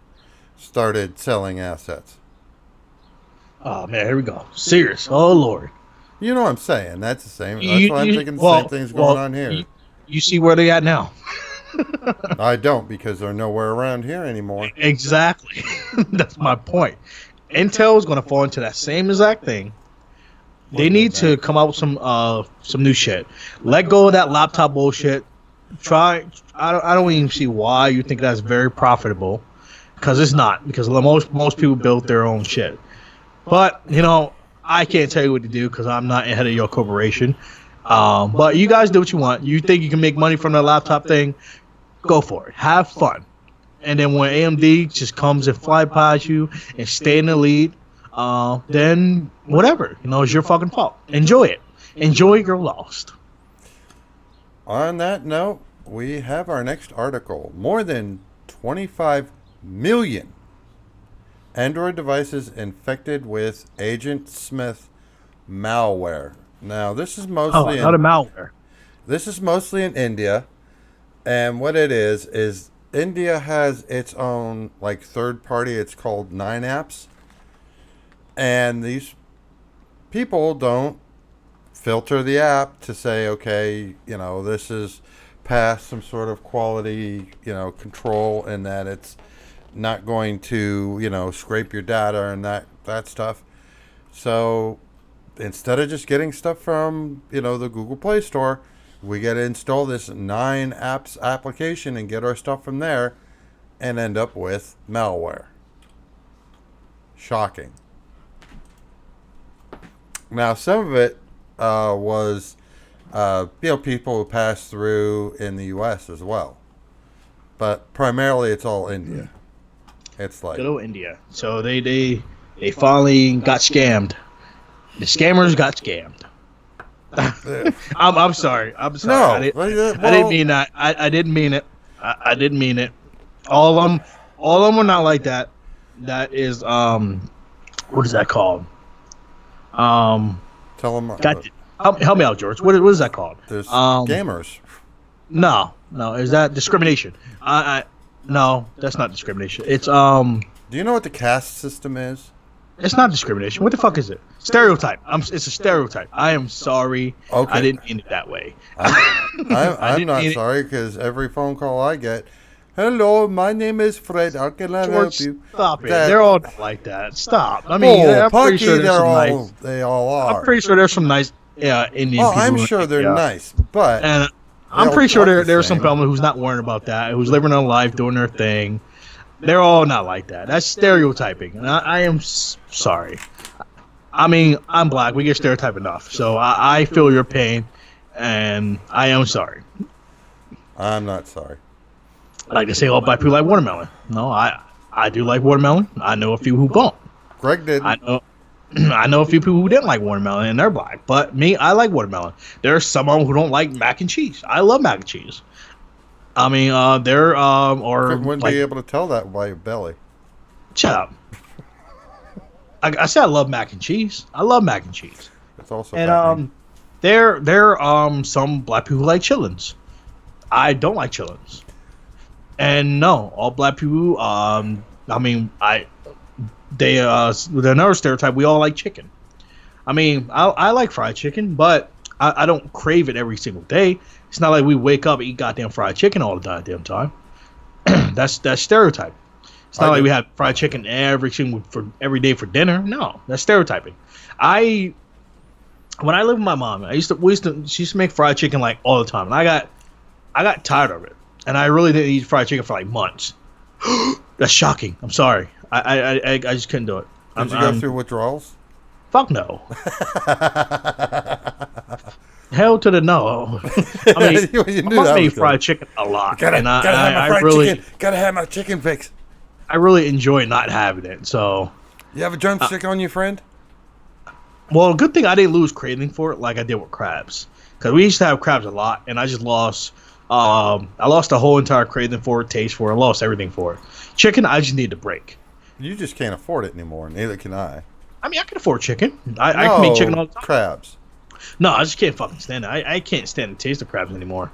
started selling assets? Oh, man, here we go. Serious. Oh, Lord. You know what I'm saying. That's the same. That's why I'm thinking the same thing's going on here. You see where they at now. I don't, because they're nowhere around here anymore. Exactly. That's my point. Intel is going to fall into that same exact thing. They need to come out with some new shit. Let go of that laptop bullshit. I don't even see why you think that's very profitable, because it's not. Because most people build their own shit. But I can't tell you what to do because I'm not head of your corporation. But you guys do what you want. You think you can make money from the laptop thing? Go for it. Have fun. And then when AMD just comes and fly past you and stay in the lead, then whatever. It's your fucking fault. Enjoy it. Enjoy your loss. On that note, we have our next article. More than 25 million Android devices infected with Agent Smith malware. Now, this is mostly malware. This is mostly in India, and what it is India has its own third party. It's called 9apps, and these people don't filter the app to say, okay, this is past some sort of quality, control, and that it's not going to, scrape your data and that stuff. So instead of just getting stuff from, the Google Play Store, we got to install this 9apps application and get our stuff from there and end up with malware. Shocking. Now, some of it was people who passed through in the U.S. as well, but primarily it's all India. It's like good old India. So they finally got scammed. The scammers got scammed. I'm sorry. No, I didn't mean that. I didn't mean it. I didn't mean it. All of them are not like that. That is what is that called? Tell them. Help me out, George. What is that called? There's gamers. No, is that discrimination? No, that's not discrimination. It's Do you know what the caste system is? It's not discrimination. What the fuck is it? Stereotype. It's a stereotype. I am sorry. Okay. I didn't mean it that way. I'm not sorry because every phone call I get, hello, my name is Fred. How can I help you? Stop it. They're all like that. Stop. I mean, I'm pretty sure they all are. I'm pretty sure there's some nice Indian people. I'm sure they're nice, but and I'm pretty sure there's some family who's not worrying about that, who's living their life, doing their thing. They're all not like that. That's stereotyping, and I am sorry. I mean, I'm black. We get stereotyped enough, so I feel your pain, and I am sorry. I'm not sorry. I like to say all black people like watermelon. No, I do like watermelon. I know a few who don't. Greg didn't. I know a few people who didn't like watermelon, and they're black. But me, I like watermelon. There are some of them who don't like mac and cheese. I love mac and cheese. I mean, they're or wouldn't like, be able to tell that by your belly. Shut up. I said I love mac and cheese. I love mac and cheese. It's also and there some black people who like chillins. I don't like chillins. And no, all black people there's another stereotype. We all like chicken. I mean, I like fried chicken, but I don't crave it every single day. It's not like we wake up and eat goddamn fried chicken all the goddamn time. That's stereotype. It's not like we have fried chicken every day for dinner. No, that's stereotyping. When I lived with my mom, she used to make fried chicken like all the time, and I got tired of it, and I really didn't eat fried chicken for like months. That's shocking. I'm sorry. I just couldn't do it. Did you go through withdrawals? Fuck no. Hell to the no. I mean, my mom made fried chicken a lot. Gotta have my fried chicken. Gotta have my chicken fix. I really enjoy not having it. So, you have a drumstick on you, friend? Well, good thing I didn't lose craving for it like I did with crabs. Because we used to have crabs a lot, and I just lost. I lost the whole entire craving for it, taste for it. I lost everything for it. Chicken, I just need to break. You just can't afford it anymore. Neither can I. I mean, I can afford chicken. I can make chicken all the time. Crabs. No, I just can't fucking stand it. I can't stand the taste of crabs anymore.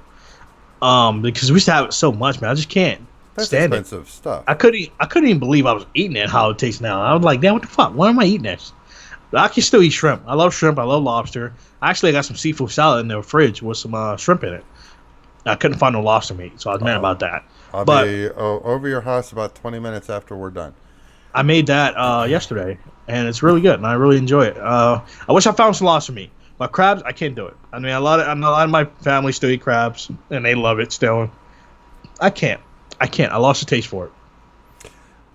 Because we used to have it so much, man. I just can't stand expensive stuff. I couldn't even believe I was eating it how it tastes now. I was like, damn, what the fuck? Why am I eating this? But I can still eat shrimp. I love shrimp. I love lobster. Actually, I got some seafood salad in the fridge with some shrimp in it. I couldn't find no lobster meat, so I was mad about that. I'll be over your house about 20 minutes after we're done. I made that yesterday, and it's really good, and I really enjoy it. I wish I found some lobster meat. But crabs, I can't do it. I mean, a lot of my family still eat crabs, and they love it still. I can't. I lost the taste for it.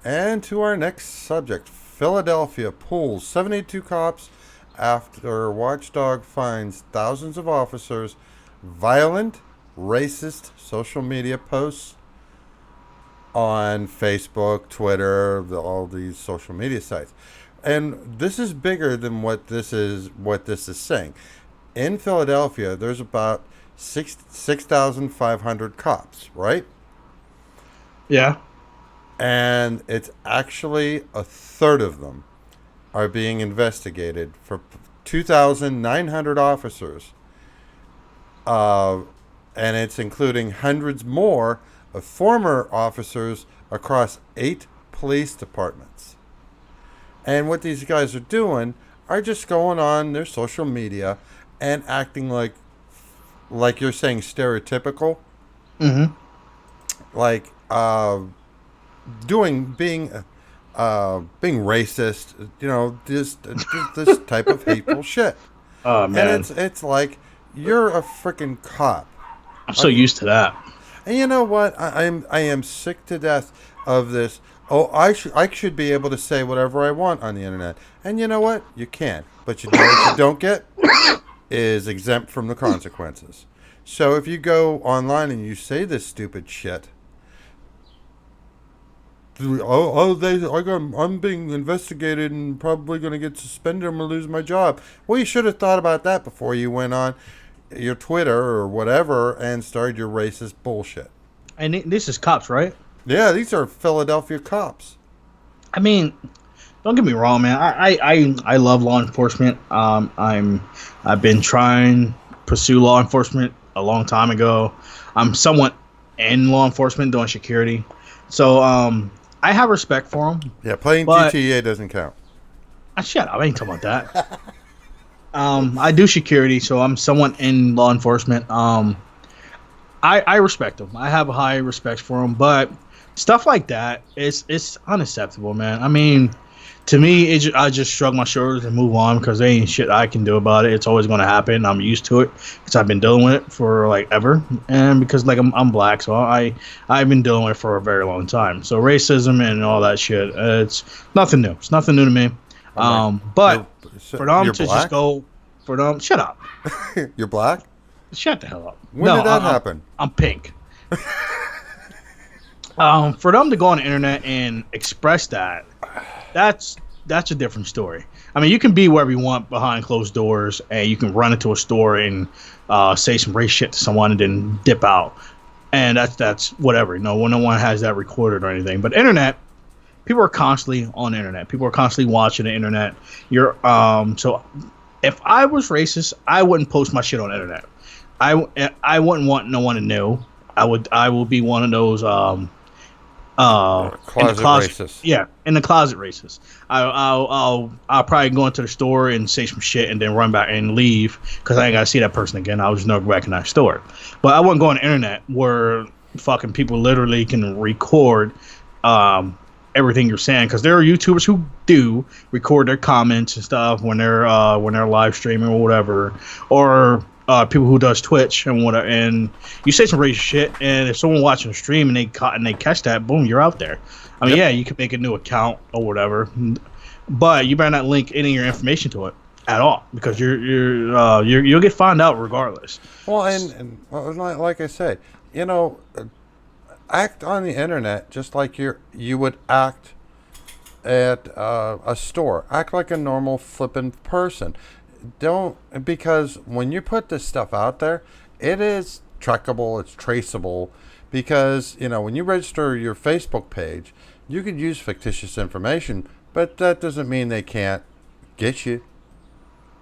And to our next subject. Philadelphia pulls 72 cops after watchdog finds thousands of officers violent, racist social media posts on Facebook, Twitter, all these social media sites. And this is bigger than what this is saying. In Philadelphia, there's about 6,500 cops, right? Yeah. And it's actually a third of them are being investigated for 2,900 officers. And it's including hundreds more of former officers across 8 police departments. And what these guys are doing are just going on their social media and acting like you're saying stereotypical. Mm-hmm. Like being racist, this type of hateful shit. Oh man, and it's like you're a freaking cop. I'm so used to that. And you know what? I am sick to death of this. Oh, I should be able to say whatever I want on the internet. And you know what? You can. But you know what you don't get is exempt from the consequences. So if you go online and you say this stupid shit, I'm being investigated and probably going to get suspended. I'm going to lose my job. Well, you should have thought about that before you went on your Twitter or whatever and started your racist bullshit. And this is cops, right? Yeah, these are Philadelphia cops. I mean, Don't get me wrong, man. I love law enforcement. I've been trying to pursue law enforcement a long time ago. I'm somewhat in law enforcement doing security, so I have respect for them. Yeah, playing But GTA doesn't count. shut up, I ain't talking about that. I do security, so I'm somewhat in law enforcement. I respect them. I have a high respect for them, but stuff like that is it's unacceptable, man. I mean, to me, I just shrug my shoulders and move on because there ain't shit I can do about it. It's always going to happen. I'm used to it because I've been dealing with it for like ever, and because like I'm black, so I've been dealing with it for a very long time. So racism and all that shit, it's nothing new. It's nothing new to me. But for them to black? just go, for them, shut up, You're black? shut the hell up. When did that happen? I'm pink. For them to go on the internet and express that, that's a different story. I mean, you can be wherever you want behind closed doors, and you can run into a store and say some race shit to someone and then dip out, and that's whatever. No one has that recorded or anything. But internet, people are constantly on the internet. People are constantly watching the internet. So if I was racist, I wouldn't post my shit on the internet. I wouldn't want no one to know. I will be one of those in the closet racist. Yeah, in the closet racist. I'll probably go into the store and say some shit and then run back and leave because I ain't gotta see that person again. I'll just never go back in that store. But I wouldn't go on the internet where fucking people literally can record everything you're saying, because there are YouTubers who do record their comments and stuff when they're live streaming or whatever, or people who does Twitch and whatever, and you say some racist shit, and if someone watching the stream and they catch that, boom, you're out there. I mean, Yep. yeah, you can make a new account or whatever, but you better not link any of your information to it at all, because you'll get found out regardless. Well, and like I say, act on the internet just like you would act at a store. Act like a normal flippin' person. Don't, because when you put this stuff out there, it is trackable, it's traceable, because when you register your Facebook page, you could use fictitious information, but that doesn't mean they can't get you.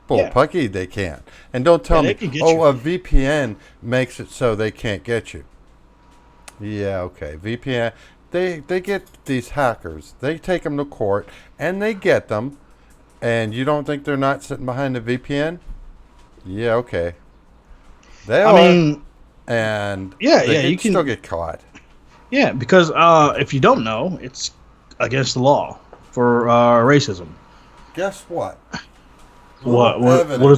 Bullpucky, they can't. And don't tell me, a VPN makes it so they can't get you. Yeah, okay. VPN, they get these hackers. They take them to court, and they get them. And you don't think they're not sitting behind a VPN? Yeah, okay. They are. And you can still get caught. Yeah, because if you don't know, it's against the law for racism. Guess what? What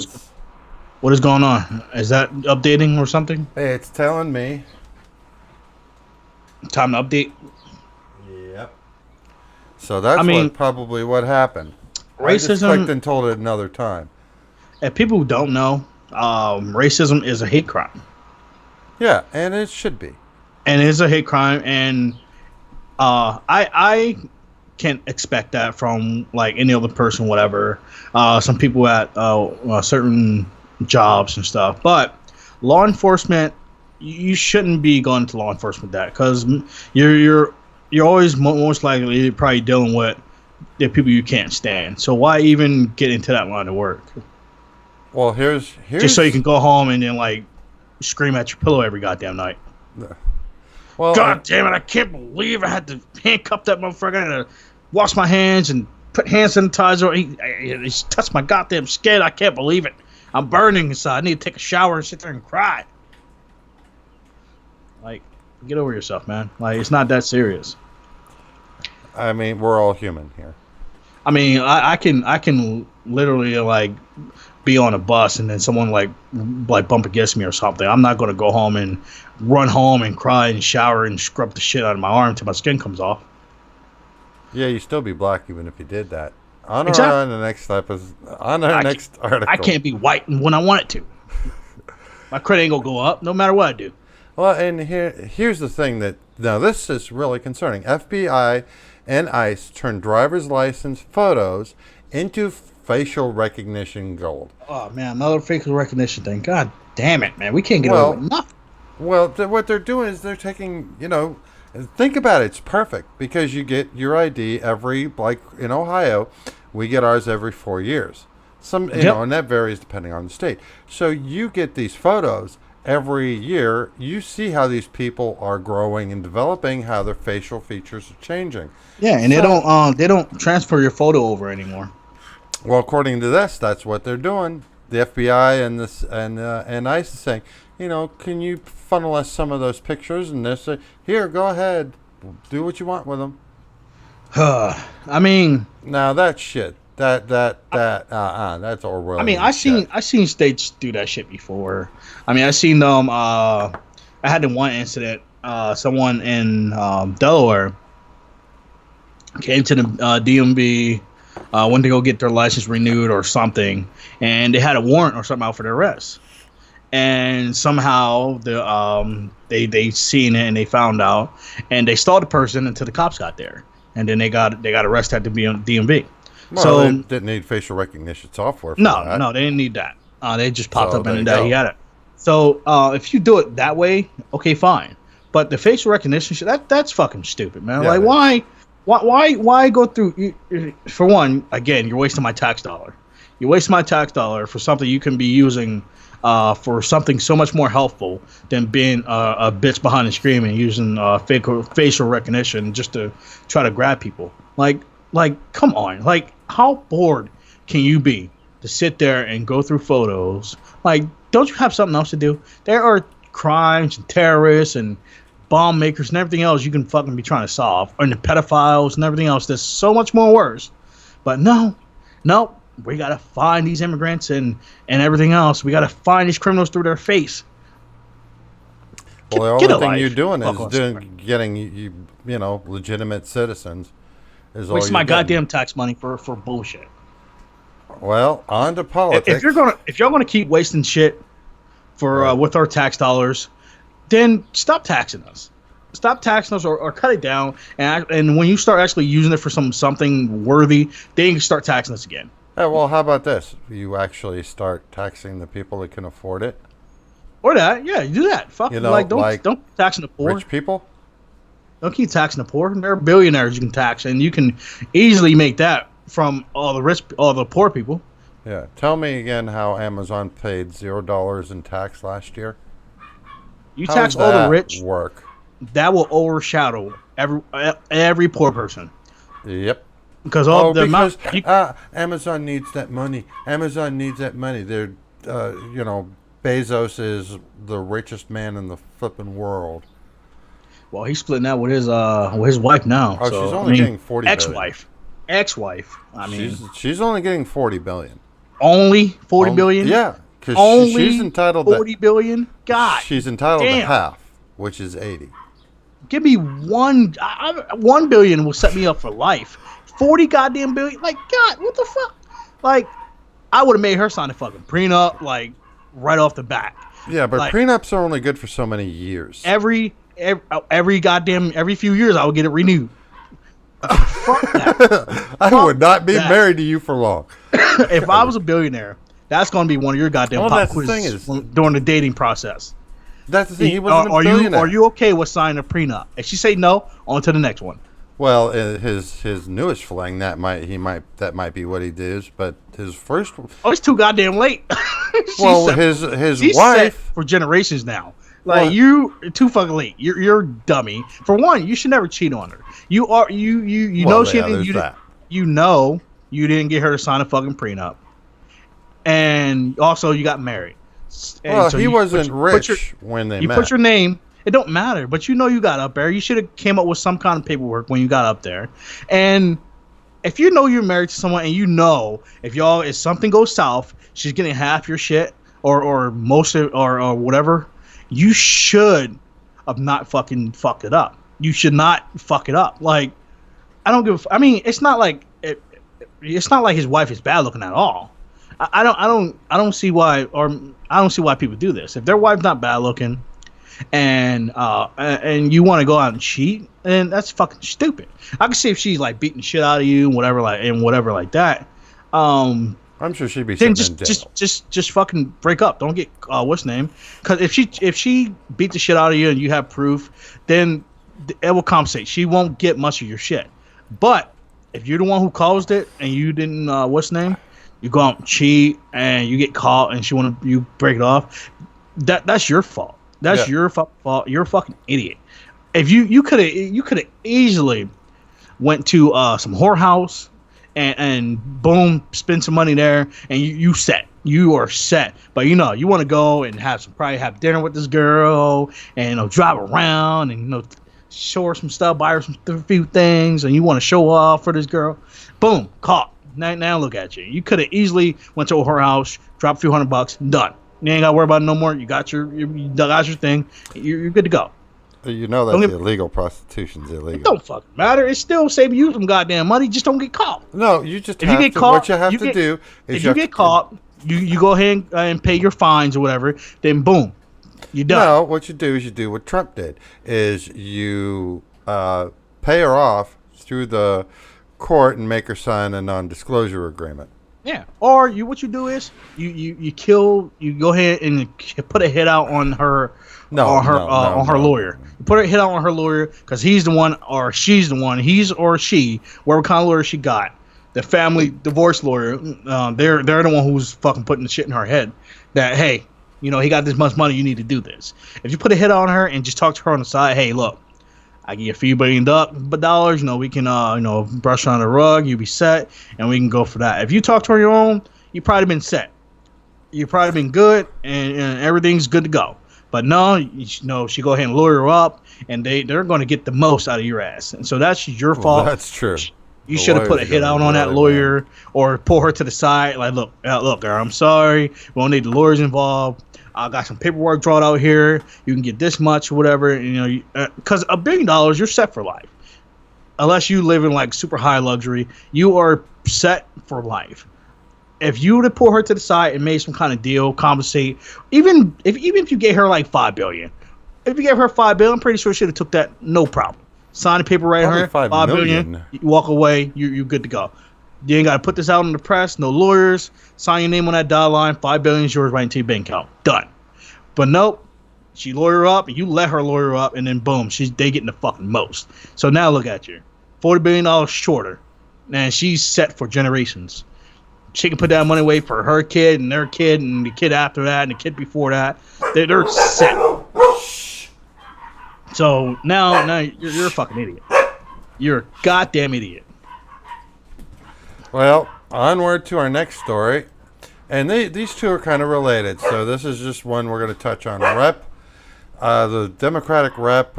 is going on? Is that updating or something? Hey, it's telling me. Time to update. Yep. So that's probably what happened. Racism. I just clicked and told it another time. If people who don't know, racism is a hate crime. Yeah, and it should be. And it is a hate crime, and I can't expect that from like any other person, whatever. Some people at certain jobs and stuff, but law enforcement, you shouldn't be going to law enforcement that, because you're always most likely probably dealing with the people you can't stand. So why even get into that line of work? Well, here's just so you can go home and then like scream at your pillow every goddamn night. Well, God damn it! I can't believe I had to handcuff that motherfucker. I had to wash my hands and put hand sanitizer. He touched my goddamn skin. I can't believe it. I'm burning inside. I need to take a shower and sit there and cry. Like, get over yourself, man. Like, it's not that serious. I mean, we're all human here. I mean, I can literally like be on a bus and then someone like bump against me or something. I'm not going to go home and run home and cry and shower and scrub the shit out of my arm until my skin comes off. Yeah, you'd still be black even if you did that. On the next episode, next article. I can't be white when I want it to. My credit ain't gonna go up no matter what I do. Well, and here's the thing now this is really concerning. FBI and ICE turned driver's license photos into facial recognition gold. Oh man, another facial recognition thing. God damn it, man, we can't get away with nothing. Well, what they're doing is they're taking, Think about it. It's perfect because you get your ID every, like in Ohio, we get ours every 4 years. Yep. And that varies depending on the state. So you get these photos every year. You see how these people are growing and developing, how their facial features are changing. Yeah, and So, they don't transfer your photo over anymore. well, according to this, that's what they're doing. The FBI and ICE is saying, can you funnel us some of those pictures? And they say, here, go ahead, do what you want with them. I mean, Now that's shit. That's Orwellian shit. I seen states do that shit before. I mean, I seen them. I had the one incident. Someone in Delaware came to the DMV, went to go get their license renewed or something, and they had a warrant or something out for their arrest. And somehow they seen it and they found out, and they stalled the person until the cops got there, and then they got arrested at the DMV. Well, So they didn't need facial recognition software for that. no, they didn't need that. They just popped So up there and you he go. had it. So if you do it that way, okay, fine. But the facial recognition shit, that's fucking stupid, man. Yeah, Like, why go through? For one, again, you're wasting my tax dollar. You're wasting my tax dollar for something you can be using for something so much more helpful than being a bitch behind the screen and using facial recognition just to try to grab people. Like, come on. Like, how bored can you be to sit there and go through photos? Like, don't you have something else to do? There are crimes and terrorists and bomb makers and everything else you can fucking be trying to solve, and the pedophiles and everything else that's so much more worse. But no, we gotta find these immigrants and everything else. We gotta find these criminals through their face. Well, Get the a only thing life. you're doing Fuck is on getting legitimate citizens. Is all Waste you're my getting. goddamn tax money for bullshit. Well, on to politics. If you're gonna keep wasting shit for Right. with our tax dollars, then stop taxing us. Stop taxing us or cut it down. And when you start actually using it for something worthy, then you can start taxing us again. Well, how about this? You actually start taxing the people that can afford it. Or that, yeah, you do that. Fuck, don't keep taxing the poor. Rich people. Don't keep taxing the poor. There are billionaires you can tax, and you can easily make that from all the poor people. Yeah. Tell me again how Amazon paid $0 in tax last year. You How tax does all the that rich, work? that will overshadow every poor person. Yep. Because all the because amount Amazon needs that money. Amazon needs that money. They're, Bezos is the richest man in the flipping world. well, he's splitting that with his wife now. Oh, so, she's only getting 40 billion. Ex-wife. I mean, She's only getting 40 billion. only 40 billion. Yeah, because Only she's entitled 40 billion. God, she's entitled to damn. half, which is 80. Give me 1 billion will set me up for life. 40 goddamn billion. Like, God, what the fuck? Like, I would have made her sign a fucking prenup, like, right off the bat. Yeah, but Like, prenups are only good for so many years. every few years I would get it renewed. Fuck that. I would not be that. married to you for long. If I was a billionaire, that's going to be one of your goddamn Well, pop that's the quizzes thing during the dating process. That's the thing. He wasn't a billionaire. Are you okay with signing a prenup? If she say no, on to the next one. Well, his newest fling that might be what he does, but his first. Oh, it's too goddamn late. Well, She's his set wife. for generations now. Like, Well- you too fucking late. You're a dummy. For one, you should never cheat on her. You know Well, she yeah, didn't. there's that. You know you didn't get her to sign a fucking prenup, and also you got married. And Well, so he you wasn't put your- rich when they You met. put your name. It don't matter, but you know you got up there. You should have came up with some kind of paperwork when you got up there. And if you know you're married to someone, and you know if something goes south, she's getting half your shit or most of or whatever. You should have not fucking fucked it up. You should not fuck it up. Like, I don't give. I mean, it's not like it's not like his wife is bad looking at all. I don't see why people do this. If their wife's not bad looking, and you want to go out and cheat, then that's fucking stupid. I can see if she's like beating the shit out of you and whatever like that. I'm sure she'd be Then sitting in jail. just fucking break up. Don't get what's name? Because if she beat the shit out of you and you have proof, then it will compensate. She won't get much of your shit. But if you're the one who caused it and you didn't, what's the name? You go out and cheat and you get caught and you break it off. That's your fault. That's your fault. You're a fucking idiot. If you could have easily went to some whorehouse and boom, spend some money there and you are set. But you want to go and probably have dinner with this girl and drive around and show her some stuff, buy her a few things, and you want to show off for this girl. Boom, caught. Now look at you. You could have easily went to her house, dropped a few $100, done. You ain't got to worry about it no more. You got your thing. You're good to go. That's illegal. Prostitution's illegal. It don't fucking matter. It's still saving you some goddamn money. Just don't get caught. No, you just if have you get to, caught. What you have to do is if you get caught, you go ahead and pay your fines or whatever. Then boom, you done. No, what you do is you do what Trump did. Is you pay her off through the court and make her sign a non-disclosure agreement. Yeah, or what you do is you go ahead and put a hit out on her. On her lawyer. You put a hit out on her lawyer because he's the one or she's the one. He's or she, whatever kind of lawyer she got, the family divorce lawyer. They're the one who's fucking putting the shit in her head. That hey, he got this much money. You need to do this. If you put a hit on her and just talk to her on the side, hey, look, I give you a few $billion. We can brush on the rug. You be set, and we can go for that. If you talk to her on your own, you probably been set. You probably been good, and everything's good to go. But no, she go ahead and lawyer her up, and they're going to get the most out of your ass. And so that's your fault. That's true. You should have put a hit out on that lawyer or pull her to the side. Like, look, girl, I'm sorry. We don't need the lawyers involved. I got some paperwork drawn out here. You can get this much or whatever. Because $1 billion, you're set for life. Unless you live in like super high luxury, you are set for life. If you would have pulled her to the side and made some kind of deal, compensate, even if you gave her like $5 billion, if you gave her $5 billion, I'm pretty sure she would have took that no problem. Sign the paper right her, $5 billion, you walk away, you're good to go. You ain't got to put this out in the press, no lawyers, sign your name on that dotted line, $5 billion is yours right into your bank account, done. But nope, she lawyer up, and you let her lawyer up, and then boom, they getting the fucking most. So now look at you, $40 billion shorter, and she's set for generations. She can put that money away for her kid and their kid and the kid after that and the kid before that. They're set. So now you're a fucking idiot. You're a goddamn idiot. Well, onward to our next story. And these two are kind of related. So this is just one we're going to touch on. The Democratic rep,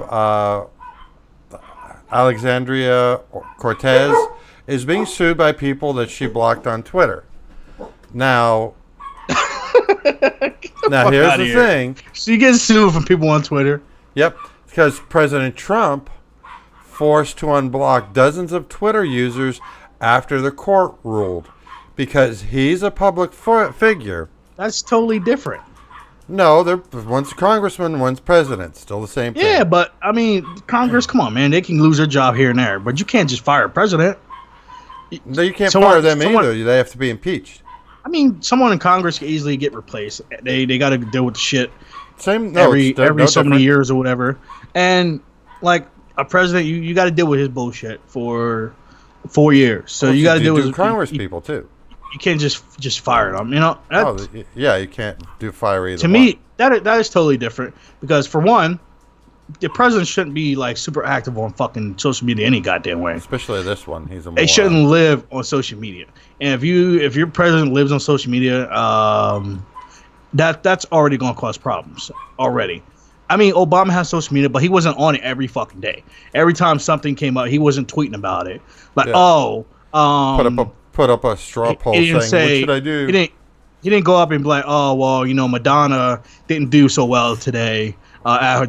Alexandria Cortez, is being sued by people that she blocked on Twitter. Now here's the thing. She gets sued from people on Twitter. Yep, because President Trump forced to unblock dozens of Twitter users after the court ruled because he's a public figure. That's totally different. No, one's a congressman, one's president. Still the same thing. Yeah, but, I mean, Congress, come on, man. They can lose their job here and there, but you can't just fire a president. No, you can't fire them either. They have to be impeached. I mean, someone in Congress can easily get replaced. They got to deal with the shit every so many years or whatever. And, like, a president, you got to deal with his bullshit for 4 years. So you got to deal with Congress people, too. You can't just fire them, you can't do fire either. To me, that is totally different because for one, the president shouldn't be like super active on fucking social media any goddamn way. Especially this one, he's a moron. They shouldn't live on social media. And if your president lives on social media, that's already gonna cause problems already. I mean, Obama has social media, but he wasn't on it every fucking day. Every time something came up, he wasn't tweeting about it. Like, put up a straw poll saying, what should I do? He didn't go up and be like, oh, well, Madonna didn't do so well today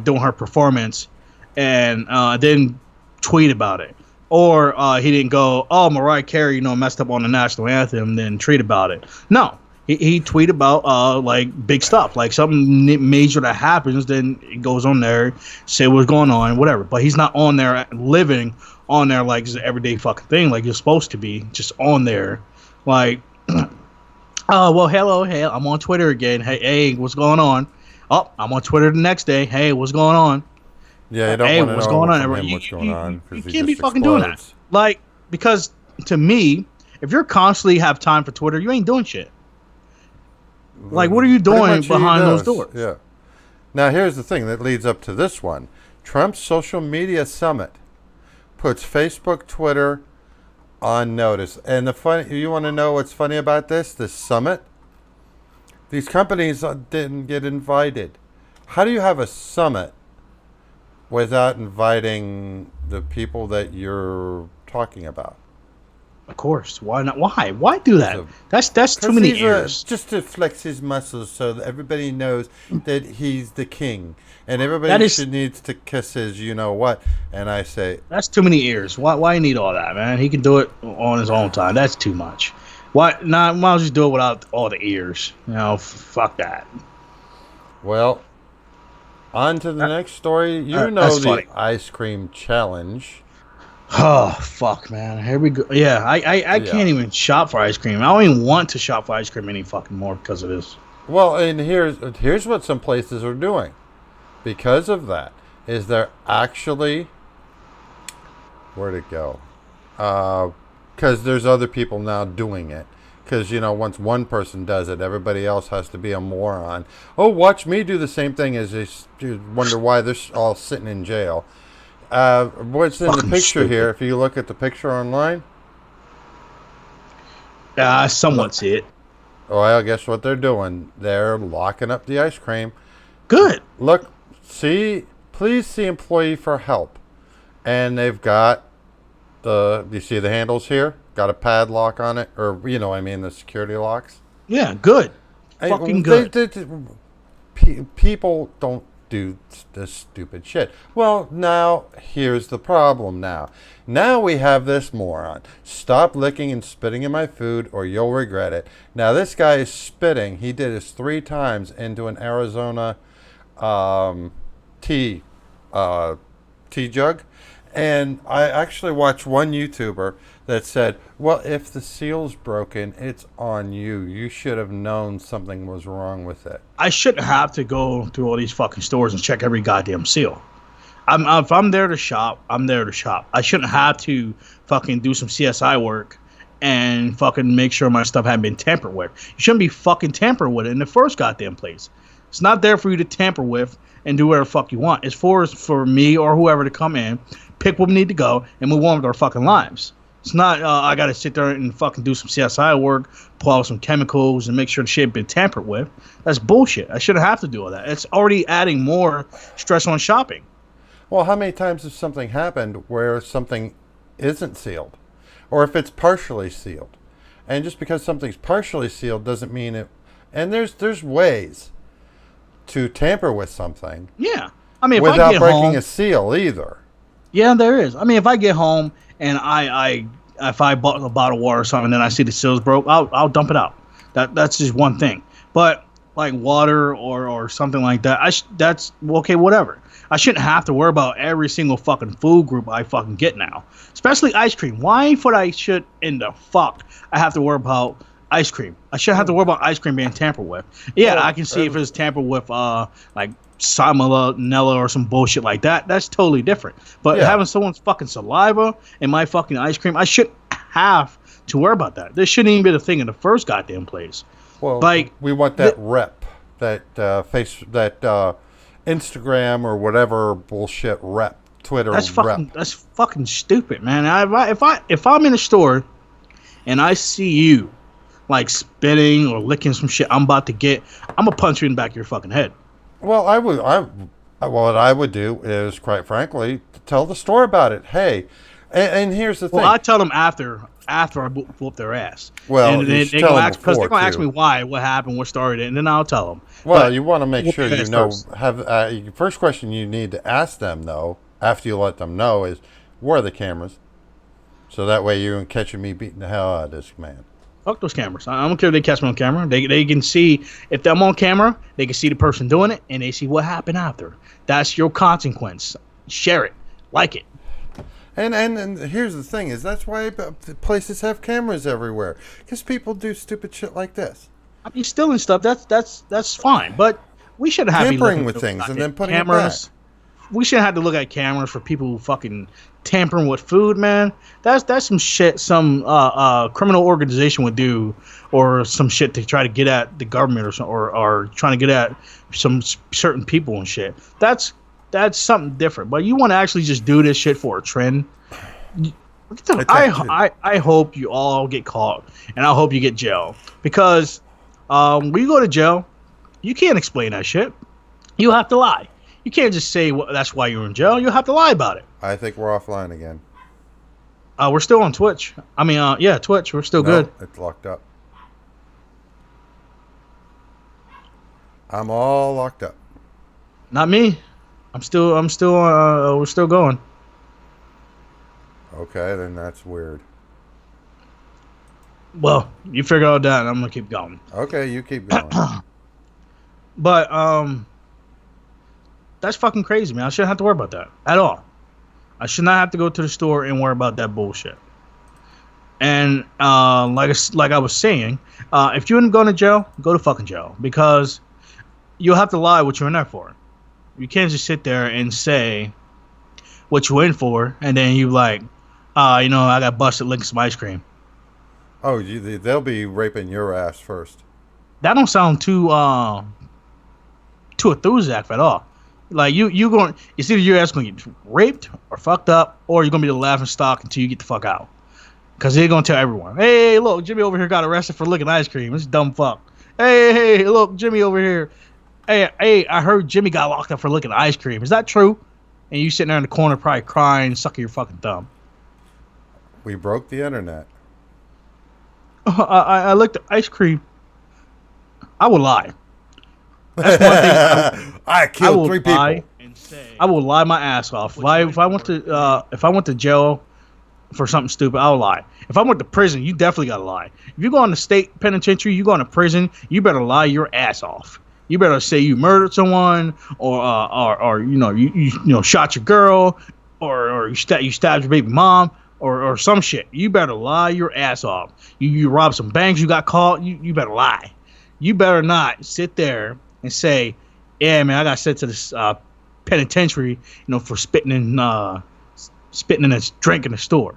doing her performance and didn't tweet about it. Or he didn't go, oh, Mariah Carey, messed up on the national anthem, then tweet about it. No, he tweeted about like big stuff, like something major that happens, then it goes on there, say what's going on, whatever. But he's not on there living on there like it's an everyday fucking thing, like you're supposed to be, just on there, like, oh, well, hello, hey, I'm on Twitter again. Hey, what's going on? Oh, I'm on Twitter the next day. Hey, what's going on? Yeah, you don't Hey, want to what's know going on? from him You, what's going you, on you, you because he can't be just fucking doing that. explodes. Like, because to me, if you're constantly have time for Twitter, you ain't doing shit. Like, what are you Pretty doing much he behind those does. doors? Yeah. Now here's the thing that leads up to this one. Trump's social media summit puts Facebook, Twitter on notice. And the funny, you want to know what's funny about this summit? These companies didn't get invited. How do you have a summit without inviting the people that you're talking about? Of course. Why not? Why? Why do that? So, That's too because many he's ears. just to flex his muscles so that everybody knows that he's the king. And That everybody is should needs to kiss his you know what. And I say, that's too many ears. Why need all that, man? He can do it on his own time. That's too much. Why not? Might as well just do it without all the ears. Fuck that. well, on to the next story. You know That's the funny. ice cream challenge. Oh fuck, man. Here we go. Yeah, I Yeah. can't even shop for ice cream. I don't even want to shop for ice cream any fucking more because of this. Well, and here's what some places are doing. Because of that, is they're actually where'd it go? Because there's other people now doing it. Because once one person does it, everybody else has to be a moron. Oh, watch me do the same thing as they wonder why they're all sitting in jail. What's in the Fucking picture stupid. here? If you look at the picture online, I somewhat look. see it. Well, guess what they're doing? They're locking up the ice cream. Good. Look, please see employee for help. And they've got you see the handles here? Got a padlock on it, or the security locks. Yeah, good. Hey, Fucking good. People don't do this stupid shit. Well, now here's the problem. Now we have this moron. Stop licking and spitting in my food, or you'll regret it. Now this guy is spitting. He did this 3 times into an Arizona tea jug. And I actually watched one YouTuber that said, well, if the seal's broken, it's on you. You should have known something was wrong with it. I shouldn't have to go through all these fucking stores and check every goddamn seal. If I'm there to shop, I'm there to shop. I shouldn't have to fucking do some CSI work and fucking make sure my stuff hadn't been tampered with. You shouldn't be fucking tampering with it in the first goddamn place. It's not there for you to tamper with and do whatever the fuck you want. It's for me or whoever to come in, pick where we need to go, and move on with our fucking lives. It's not I gotta sit there and fucking do some CSI work, pull out some chemicals, and make sure the shit been tampered with. That's bullshit. I shouldn't have to do all that. It's already adding more stress on shopping. Well, how many times has something happened where something isn't sealed? Or if it's partially sealed? And just because something's partially sealed doesn't mean it... And there's ways to tamper with something Yeah. I mean, if I without get breaking home, a seal either. yeah, there is. I mean, if I get home and if I bought a bottle of water or something, and then I see the seals broke, I'll dump it out. That's just one thing. But like water or something like that, that's okay, whatever. I shouldn't have to worry about every single fucking food group I fucking get now, especially ice cream. Why would I should in the fuck I have to worry about ice cream? I shouldn't have to worry about ice cream being tampered with. Yeah, Well, I can see if it's tampered with like salmonella or some bullshit like that. That's totally different. But Yeah. having someone's fucking saliva in my fucking ice cream, I shouldn't have to worry about that. This shouldn't even be the thing in the first goddamn place. Well, Like, we want that rep, that Instagram or whatever bullshit rep, Twitter that's rep. fucking stupid, man. If I'm in a store and I see you like spitting or licking some shit I'm about to get, I'm gonna punch you in the back of your fucking head. Well, what I would do is, quite frankly, tell the store about it. Hey, and here's the thing. Well, I tell them after I whoop their ass. Well, and you they should gonna tell them ask because they're before, gonna ask too. me why, what happened, what started it, and then I'll tell them. Well, But you want to make whoop sure their you ass know. first. First question you need to ask them though, after you let them know, is where are the cameras? So that way you can catch me beating the hell out of this man. Fuck those cameras. I don't care if they catch me on camera. They can see if I'm on camera. They can see the person doing it, and they see what happened after. That's your consequence. Share it, like it. And here's the thing: is that's why places have cameras everywhere, because people do stupid shit like this, I mean, stealing stuff. That's fine, but we should have tampering with things and then putting it back. we shouldn't have to look at cameras for people who fucking tampering with food, man. That's some shit some criminal organization would do, or some shit to try to get at the government, or trying to get at some certain people and shit. That's something different. But you want to actually just do this shit for a trend? I hope you all get caught, and I hope you get jail, because when you go to jail, you can't explain that shit. You have to lie. You can't just say that's why you're in jail. You have to lie about it. I think we're offline again. We're still on Twitch. I mean, yeah, Twitch. We're still good. It's locked up. I'm all locked up. Not me. We're still going. Okay, then that's weird. Well, you figure out that, and I'm gonna keep going. Okay, you keep going. But that's fucking crazy, man. I shouldn't have to worry about that at all. I should not have to go to the store and worry about that bullshit. And like I was saying, if you're going to jail, go to fucking jail, because you'll have to lie what you're in there for. You can't just sit there and say what you're in for, and then you like, I got busted licking some ice cream. Oh, they'll be raping your ass first. That don't sound too enthusiastic at all. Like you going, it's either your ass gonna get raped or fucked up, or you're gonna be the laughing stock until you get the fuck out. Cause they're gonna tell everyone, hey, look, Jimmy over here got arrested for licking ice cream. This dumb fuck. Hey, look, Jimmy over here. Hey, I heard Jimmy got locked up for licking ice cream. Is that true? And you sitting there in the corner probably crying, sucking your fucking thumb. We broke the internet. I licked the ice cream. I would lie. That's one thing. I killed 3 people. I will lie my ass off. If I went to jail for something stupid, I'll lie. If I went to prison, you definitely gotta lie. If you go on the state penitentiary, you go into prison, you better lie your ass off. You better say you murdered someone, or you shot your girl, or you stabbed your baby mom, or some shit. You better lie your ass off. You robbed some banks, you got caught. You better lie. You better not sit there and say, yeah, man, I got sent to this penitentiary, for spitting in a drink in the store.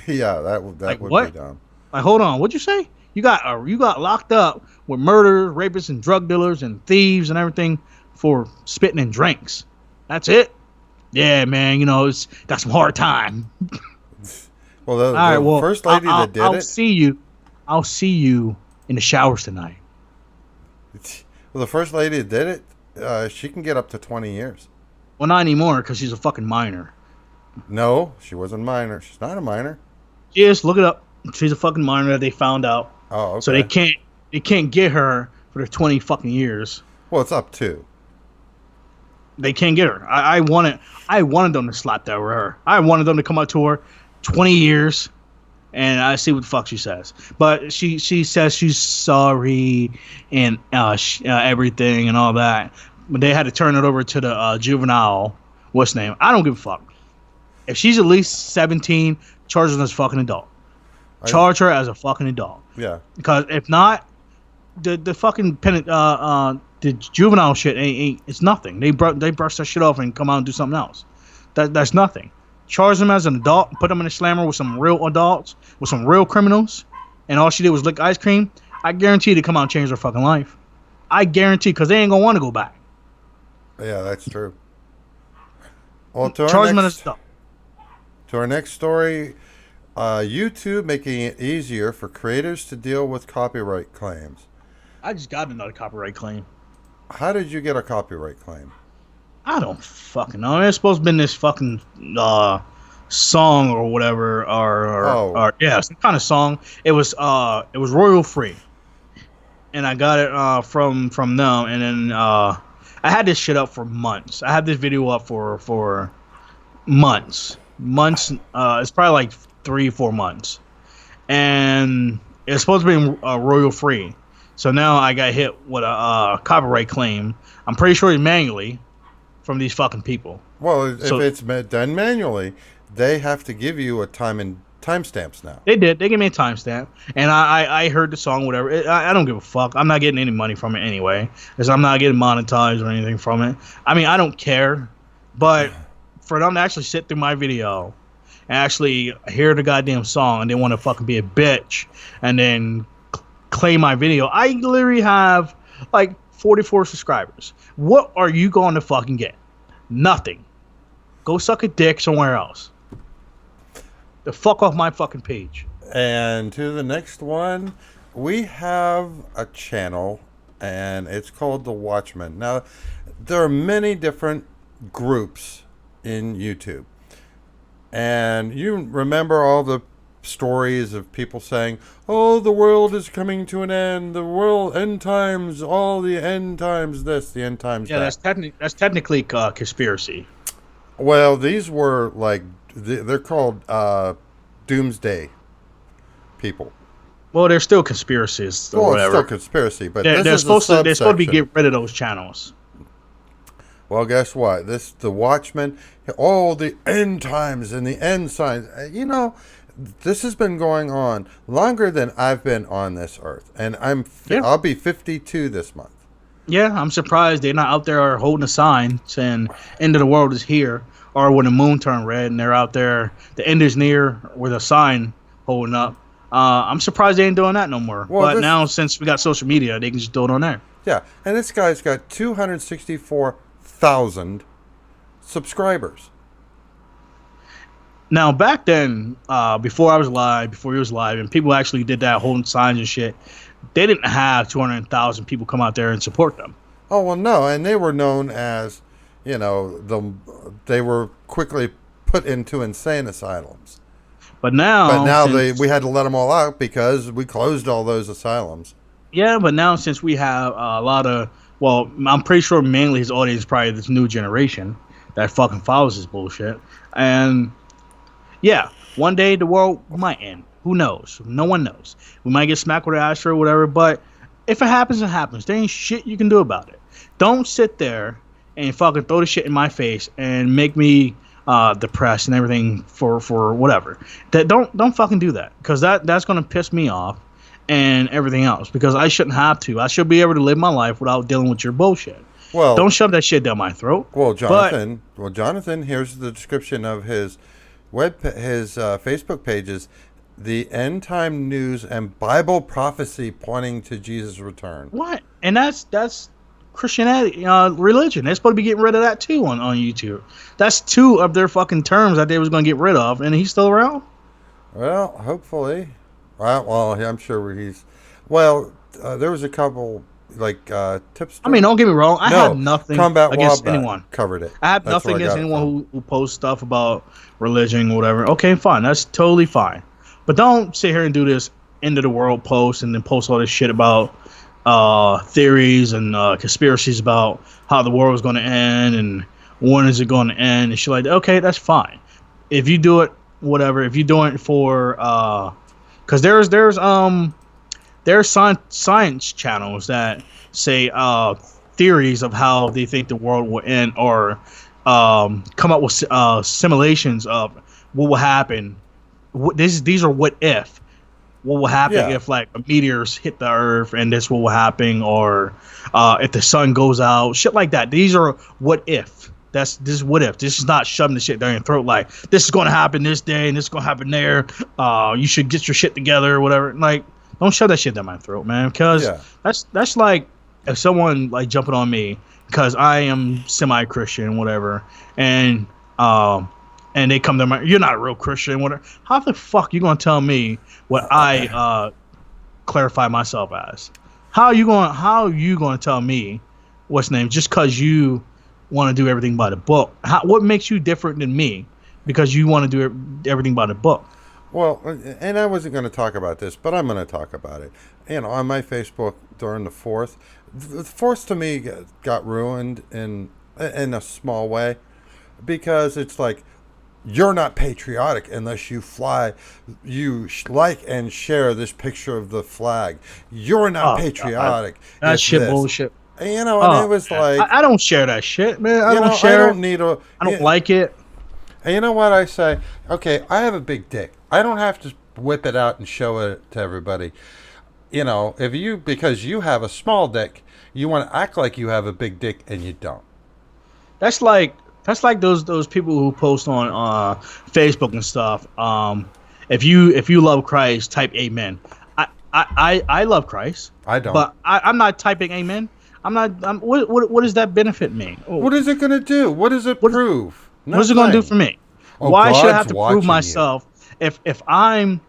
Yeah, that would like, be what? dumb. Like, hold on, what'd you say? You got locked up with murderers, rapists, and drug dealers, and thieves, and everything for spitting in drinks. That's it? Yeah, man. It's got some hard time. Well, the first lady that did it. I'll see you in the showers tonight. Well, the first lady that did it, she can get up to 20 years. Well, not anymore, because she's a fucking minor. No, she wasn't a minor. She's not a minor. Yes, look it up. She's a fucking minor that they found out. Oh, okay. So they can't get her for the 20 fucking years. Well, it's up to. They can't get her. I wanted them to slap that with her. I wanted them to come up to her, 20 years, and I see what the fuck she says. But she says she's sorry and everything and all that. But they had to turn it over to the juvenile. What's name? I don't give a fuck. If she's at least 17, charge her as a fucking adult. Charge her as a fucking adult. Yeah. Because if not, the fucking the juvenile shit ain't it's nothing. They brush that shit off and come out and do something else. That's nothing. Charge them as an adult, put them in a slammer with some real adults, with some real criminals, and all she did was lick ice cream. I guarantee they come out and change their fucking life. I guarantee, because they ain't gonna want to go back. Yeah, that's true. Well, to our next story, YouTube making it easier for creators to deal with copyright claims. I just got another copyright claim. How did you get a copyright claim? I don't fucking know. It's supposed to be this fucking song or whatever, or some kind of song. It was royal free, and I got it from them. And then I had this shit up for months. I had this video up for months. It's probably like 3-4 months, and it's supposed to be royal free. So now I got hit with a copyright claim. I'm pretty sure it's manually from these fucking people. Well, if it's done manually, they have to give you a timestamps now. They did. They gave me a timestamp, and I heard the song, whatever. I don't give a fuck. I'm not getting any money from it anyway, because I'm not getting monetized or anything from it. I mean, I don't care. But for them to actually sit through my video and actually hear the goddamn song and they want to fucking be a bitch and then claim my video, I literally have like 44 subscribers. What are you going to fucking get? Nothing. Go suck a dick somewhere else. The fuck off my fucking page. And to the next one, we have a channel, and it's called the Watchman. Now, there are many different groups in YouTube, and you remember all the stories of people saying, "Oh, the world is coming to an end. The world end times. All the end times. This, the end times Yeah, that." that's technically conspiracy. Well, these were like they're called doomsday people. Well, they're still conspiracies or Well, it's whatever. still conspiracy, but They're, this they're is supposed a to they're supposed to be subsection. get rid of those channels. Well, guess what? The Watchman, all the end times and the end signs. This has been going on longer than I've been on this earth, and Yeah. I'll be 52 this month. Yeah, I'm surprised they're not out there holding a sign saying "End of the world is here," or when the moon turned red and they're out there, the end is near, with a sign holding up. I'm surprised they ain't doing that no more. Well, But now, since we got social media, they can just do it on there. Yeah, and this guy's got 264,000 subscribers. Now, back then, before he was live, and people actually did that holding signs and shit, they didn't have 200,000 people come out there and support them. Oh well, no, and they were known as, they were quickly put into insane asylums. But now, We had to let them all out because we closed all those asylums. yeah, but now since we have a lot of, well, I'm pretty sure mainly his audience is probably this new generation that fucking follows this bullshit. And yeah, one day the world might end. Who knows? No one knows. We might get smacked with an asteroid or whatever, but if it happens, it happens. There ain't shit you can do about it. Don't sit there and fucking throw the shit in my face and make me depressed and everything for whatever. Don't fucking do that, because that's gonna piss me off and everything else, because I shouldn't have to. I should be able to live my life without dealing with your bullshit. Well, Don't shove that shit down my throat. Well, Jonathan, here's the description of his Facebook pages: the end time news and Bible prophecy pointing to Jesus' return. What? And that's Christianity, religion. They're supposed to be getting rid of that too on YouTube. That's two of their fucking terms that they was going to get rid of, and he's still around. Well, hopefully. Well, I'm sure he's. Well, there was a couple tips. I mean, don't get me wrong. I No, have nothing Combat against Wildbat anyone. covered it. I have That's nothing where I against got it anyone from. who posts stuff about religion or whatever. Okay, fine. That's totally fine. But don't sit here and do this end of the world post and then post all this shit about theories and conspiracies about how the world is going to end and when is it going to end and shit like that. Okay, that's fine. If you do it, whatever. If you're doing it for, because there's science channels that say theories of how they think the world will end, or come up with simulations of what will happen. These are what if. What will happen if like meteors hit the earth, and this will happen, or if the sun goes out, shit like that. These are what if. This is what if. This is not shoving the shit down your throat like this is going to happen this day and this is going to happen there. You should get your shit together or whatever. Like, don't shove that shit down my throat, man. Because that's like if someone like jumping on me because I am semi-Christian, whatever, and they come to my, you're not a real Christian, whatever. How the fuck you gonna tell me what I clarify myself as? How you gonna tell me what's name just because you want to do everything by the book? What makes you different than me because you want to do everything by the book? Well, and I wasn't going to talk about this, but I'm going to talk about it. On my Facebook during the 4th, the 4th to me got ruined in a small way, because it's like, you're not patriotic unless you like and share this picture of the flag. You're not patriotic. That shit bullshit. And it was like, I don't share that shit, man. I don't share. I don't like it. And you know what I say? Okay, I have a big dick. I don't have to whip it out and show it to everybody. Because you have a small dick, you want to act like you have a big dick and you don't. That's like That's like those people who post on Facebook and stuff. If you love Christ, type amen. I love Christ. I don't. But I'm not typing amen. I'm not. What does that benefit me? What is it going to do? What does it prove? What is it going to do for me? Oh, Why should I have God's to prove watching myself if I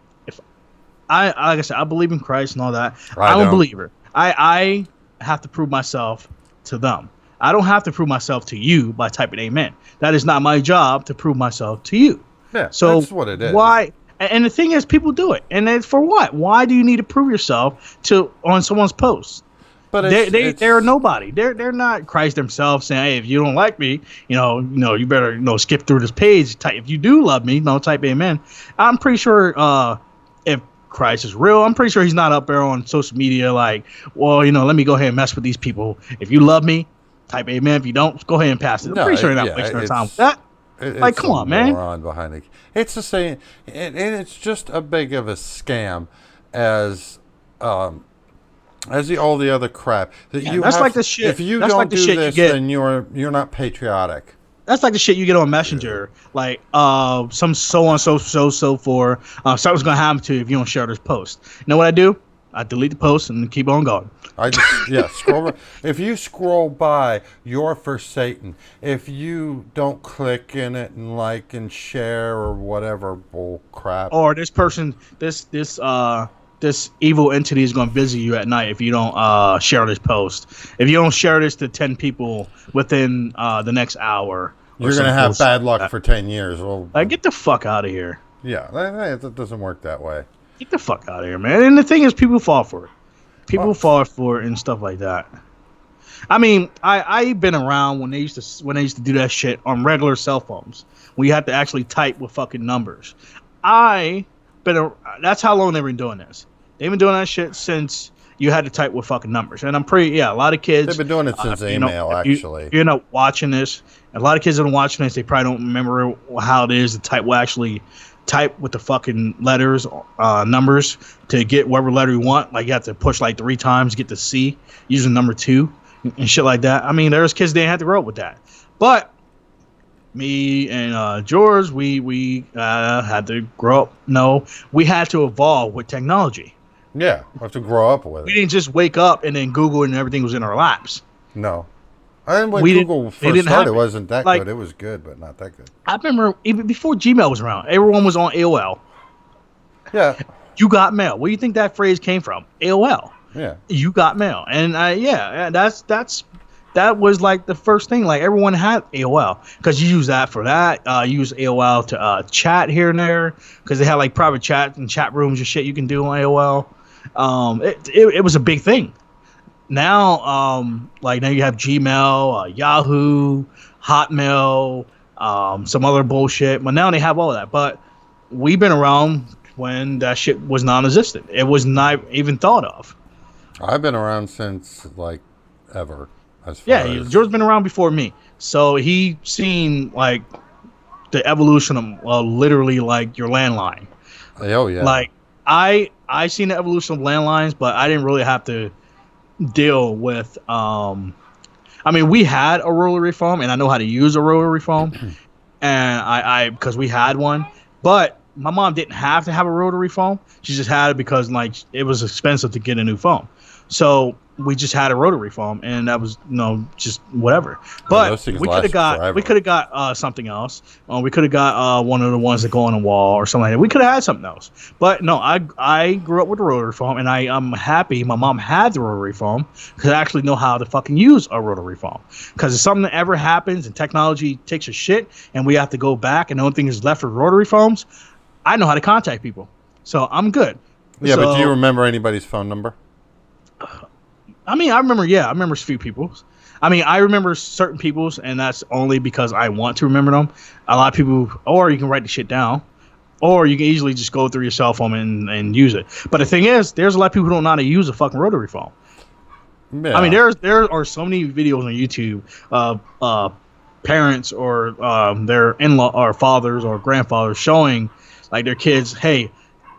like I said, I believe in Christ and all that. I I'm don't. a believer. I have to prove myself to them. I don't have to prove myself to you by typing amen. That is not my job to prove myself to you. Yeah, so that's what it is. Why? And the thing is, people do it, and it's for what? Why do you need to prove yourself on someone's post? But they're nobody. They're not Christ themselves saying, "Hey, if you don't like me, you better skip through this page. If you do love me, type amen." I'm pretty sure if Christ is real, I'm pretty sure he's not up there on social media like, well, let me go ahead and mess with these people. If you love me, type amen. If you don't, go ahead and pass it. I'm pretty sure they're not wasting their time with that. Like, come on, man. Behind it. It's the same, and it's just a big of a scam as all the other crap that you. That's like the shit. If you that's don't like the do shit this, you get. then you're not patriotic. That's like the shit you get on Messenger, like some so on so for something's gonna happen to you if you don't share this post. You know what I do? I delete the post and keep on going. I just scroll. If you scroll by, you're for Satan. If you don't click in it and like and share or whatever bull crap. Or this person, this evil entity is going to visit you at night if you don't share this post. If you don't share this to 10 people within the next hour, you're going to have bad luck for 10 years. Well, get the fuck out of here. Yeah, it doesn't work that way. Get the fuck out of here, man. And the thing is, people fall for it. People fall for it and stuff like that. I mean, I've been around when they used to do that shit on regular cell phones. When you have to actually type with fucking numbers. That's how long they've been doing this. They've been doing that shit since you had to type with fucking numbers. And a lot of kids. They've been doing it since email, actually. You're not watching this. A lot of kids that are watching this, they probably don't remember how it is to type. Well, actually type with the fucking letters, numbers to get whatever letter you want. Like you have to push like 3 times to get the C using number 2 and shit like that. I mean, there's kids that didn't have to grow up with that. But me and George, we had to grow up. No, we had to evolve with technology. Yeah, we have to grow up with it. We didn't just wake up and then Google and everything was in our laps. No. And when Google first started, it wasn't that good. It was good, but not that good. I remember even before Gmail was around, everyone was on AOL. Yeah. You got mail. Where do you think that phrase came from? AOL. Yeah. You got mail. And that was like the first thing. Like everyone had AOL because you use that for that. You use AOL to chat here and there because they had like private chat and chat rooms and shit you can do on AOL. It was a big thing. Now, now you have Gmail, Yahoo, Hotmail, some other bullshit. But now they have all of that. But we've been around when that shit was non-existent. It was not even thought of. I've been around since ever. George's been around before me, so he seen like the evolution of literally like your landline. Oh yeah. Like I seen the evolution of landlines, but I didn't really have to deal with. I mean, we had a rotary phone, and I know how to use a rotary phone, and I because we had one, but my mom didn't have to have a rotary phone. She just had it because it was expensive to get a new phone. So we just had a rotary phone, and that was just whatever. But we could have got something else. We could have got one of the ones that go on the wall or something like that. We could have had something else. But no, I grew up with a rotary phone, and I'm happy my mom had the rotary phone because I actually know how to fucking use a rotary phone. Because if something ever happens and technology takes a shit, and we have to go back, and the only thing is left for rotary phones, I know how to contact people, so I'm good. Yeah, but do you remember anybody's phone number? I mean, I remember a few people's. I mean, I remember certain people's, and that's only because I want to remember them. A lot of people, or you can write the shit down, or you can easily just go through your cell phone and use it. But the thing is, there's a lot of people who don't know how to use a fucking rotary phone. Yeah. I mean, there are so many videos on YouTube of parents or their in-law or fathers or grandfathers showing like their kids, hey,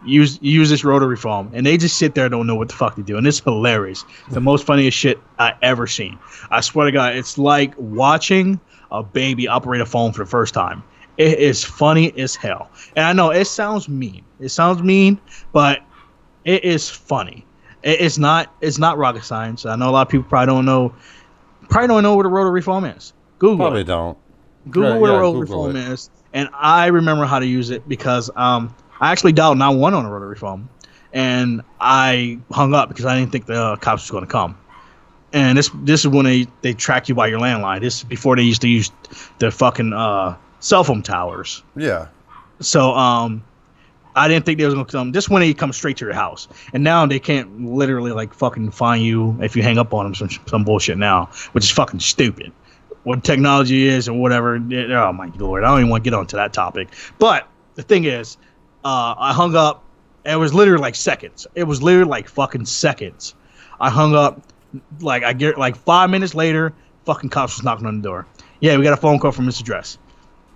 use this rotary phone, and they just sit there and don't know what the fuck to do, and it's hilarious. The most funniest shit I ever seen. I swear to God, it's like watching a baby operate a phone for the first time. It is funny as hell. And I know it sounds mean. But it is funny. It's not rocket science. I know a lot of people probably don't know where the rotary phone is. Google Probably it. don't. Google where the rotary phone is. And I remember how to use it because I actually dialed 911 on a rotary phone. And I hung up because I didn't think the cops was going to come. And this is when they track you by your landline. This is before they used to use the fucking cell phone towers. Yeah. So I didn't think they was going to come. This when they come straight to your house. And now they can't literally like fucking find you if you hang up on them some bullshit now, which is fucking stupid. What technology is or whatever. Oh my lord, I don't even want to get onto that topic. But the thing is, I hung up. It was literally like seconds. It was literally like fucking seconds. I hung up. Like I get like 5 minutes later, fucking cops was knocking on the door. Yeah, we got a phone call from this address.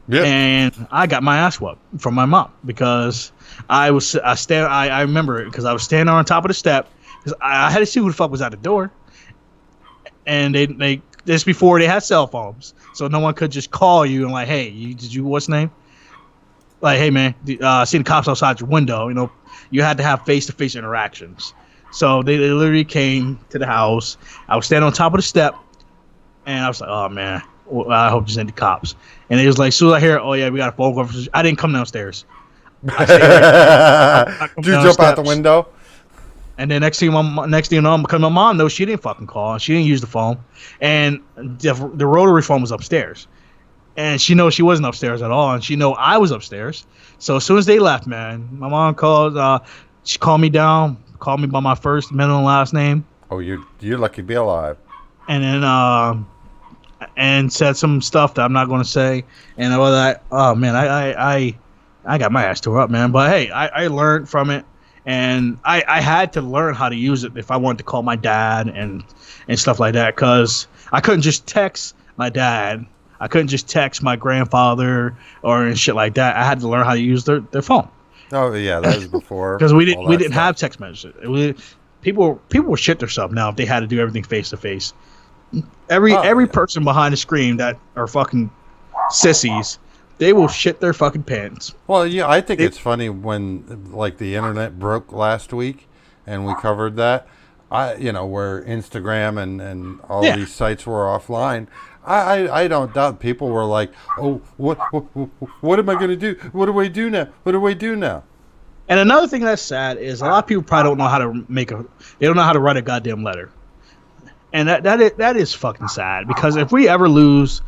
Yeah. And I got my ass whooped from my mom because I remember it because I was standing on top of the step because I had to see who the fuck was at the door. And they this before they had cell phones, so no one could just call you and like, hey, what's name? Like, hey man, I seen the cops outside your window. You know, you had to have face-to-face interactions. So they literally came to the house. I was standing on top of the step, and I was like, oh man, well, I hope this ain't the cops. And they was like, as soon as I hear, oh yeah, we got a phone call. I didn't come downstairs. Did you jump out the window? And then next thing you know, because my mom knows she didn't fucking call. She didn't use the phone. And the rotary phone was upstairs. And she knows she wasn't upstairs at all. And she know I was upstairs. So as soon as they left, man, my mom called. She called me down, called me by my first, middle, and last name. Oh, you're lucky to be alive. And then and said some stuff that I'm not going to say. And all that. Oh man, I got my ass tore up, man. But hey, I learned from it. And I had to learn how to use it if I wanted to call my dad and stuff like that, because I couldn't just text my dad. I couldn't just text my grandfather or shit like that. I had to learn how to use their phone. Oh yeah, that was before. Because we didn't have text messages. People would shit themselves now if they had to do everything face to face. Every person behind the screen that are fucking sissies. They will shit their fucking pants. Well, yeah, I think it's funny when, like, the internet broke last week, and we covered that. Where Instagram and all these sites were offline. I don't doubt people were like, oh, what am I going to do? What do I do now? What do I do now? And another thing that's sad is a lot of people probably don't know how to they don't know how to write a goddamn letter. And that is fucking sad, because if we ever lose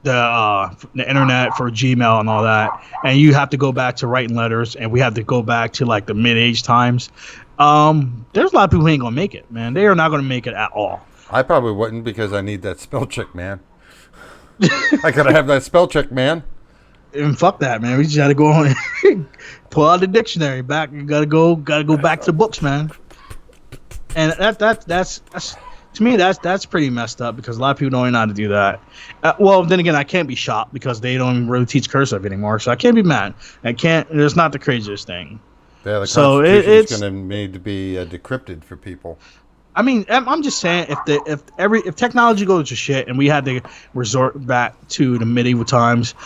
the internet for Gmail and all that, and you have to go back to writing letters, and we have to go back to like the mid-age times, there's a lot of people who ain't gonna make it, man. They are not gonna make it at all. I probably wouldn't, because I need that spell check, man. I gotta have that spell check, man. And fuck that, man. We just gotta go on and pull out the dictionary back. You gotta go back to the books, man. And that's to me, that's pretty messed up, because a lot of people don't know how to do that. Well, then again, I can't be shocked because they don't even really teach cursive anymore, so I can't be mad. It's not the craziest thing. Yeah, the Constitution's going to need to be decrypted for people. I mean, I'm just saying, if technology goes to shit and we had to resort back to the medieval times,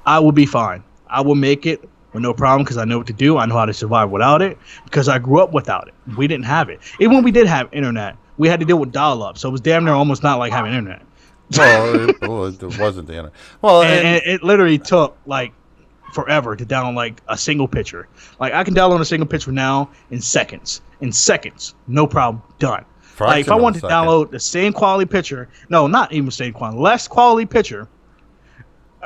I will be fine. I will make it with no problem, because I know what to do. I know how to survive without it, because I grew up without it. We didn't have it. Even when we did have internet, we had to deal with dial-up, so it was damn near almost not like having internet. Well, it wasn't the internet. Well, and it literally took like forever to download like a single picture. Like, I can download a single picture now in seconds. No problem, done. Like, if I wanted to download the same quality picture, no, not even same quality, less quality picture,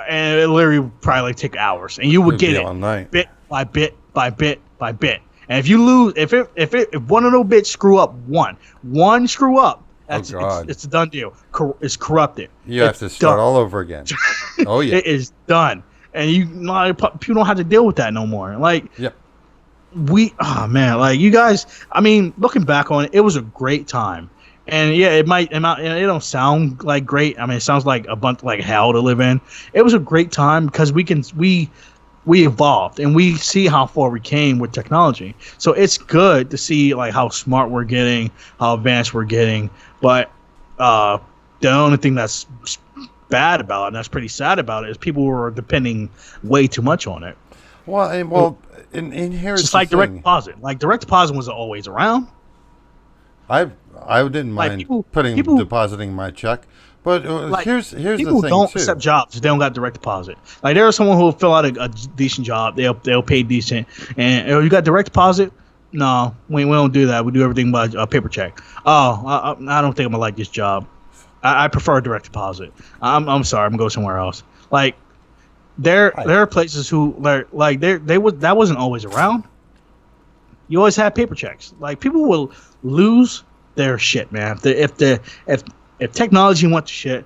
and it literally would probably like take hours, and you would get it all night, bit by bit by bit by bit. And if you lose, if one of those bits screw up, one screw up, it's a done deal. It's corrupted. You have to start all over again. Oh yeah, it is done, and people don't have to deal with that no more. Like, yep. Like, you guys. I mean, looking back on it, it was a great time. And yeah, it don't sound like great. I mean, it sounds like a bunch like hell to live in. It was a great time because we evolved, and we see how far we came with technology. So it's good to see like how smart we're getting, how advanced we're getting. But the only thing that's bad about it, and that's pretty sad about it, is people were depending way too much on it. Well, and here's Just the like direct thing. deposit. Like direct deposit wasn't always around. I didn't Like mind people, depositing my check, but like here's the people thing don't too. accept jobs if they don't got direct deposit. Like there is someone who will fill out a decent job, they'll pay decent, and you got direct deposit. No, we don't do that. We do everything by a paper check. Oh, I don't think I'm gonna like this job. I prefer direct deposit. I'm sorry, I'm gonna go somewhere else. Like there are places who like that wasn't always around. You always have paper checks. Like people will lose their shit, man. If technology went to shit,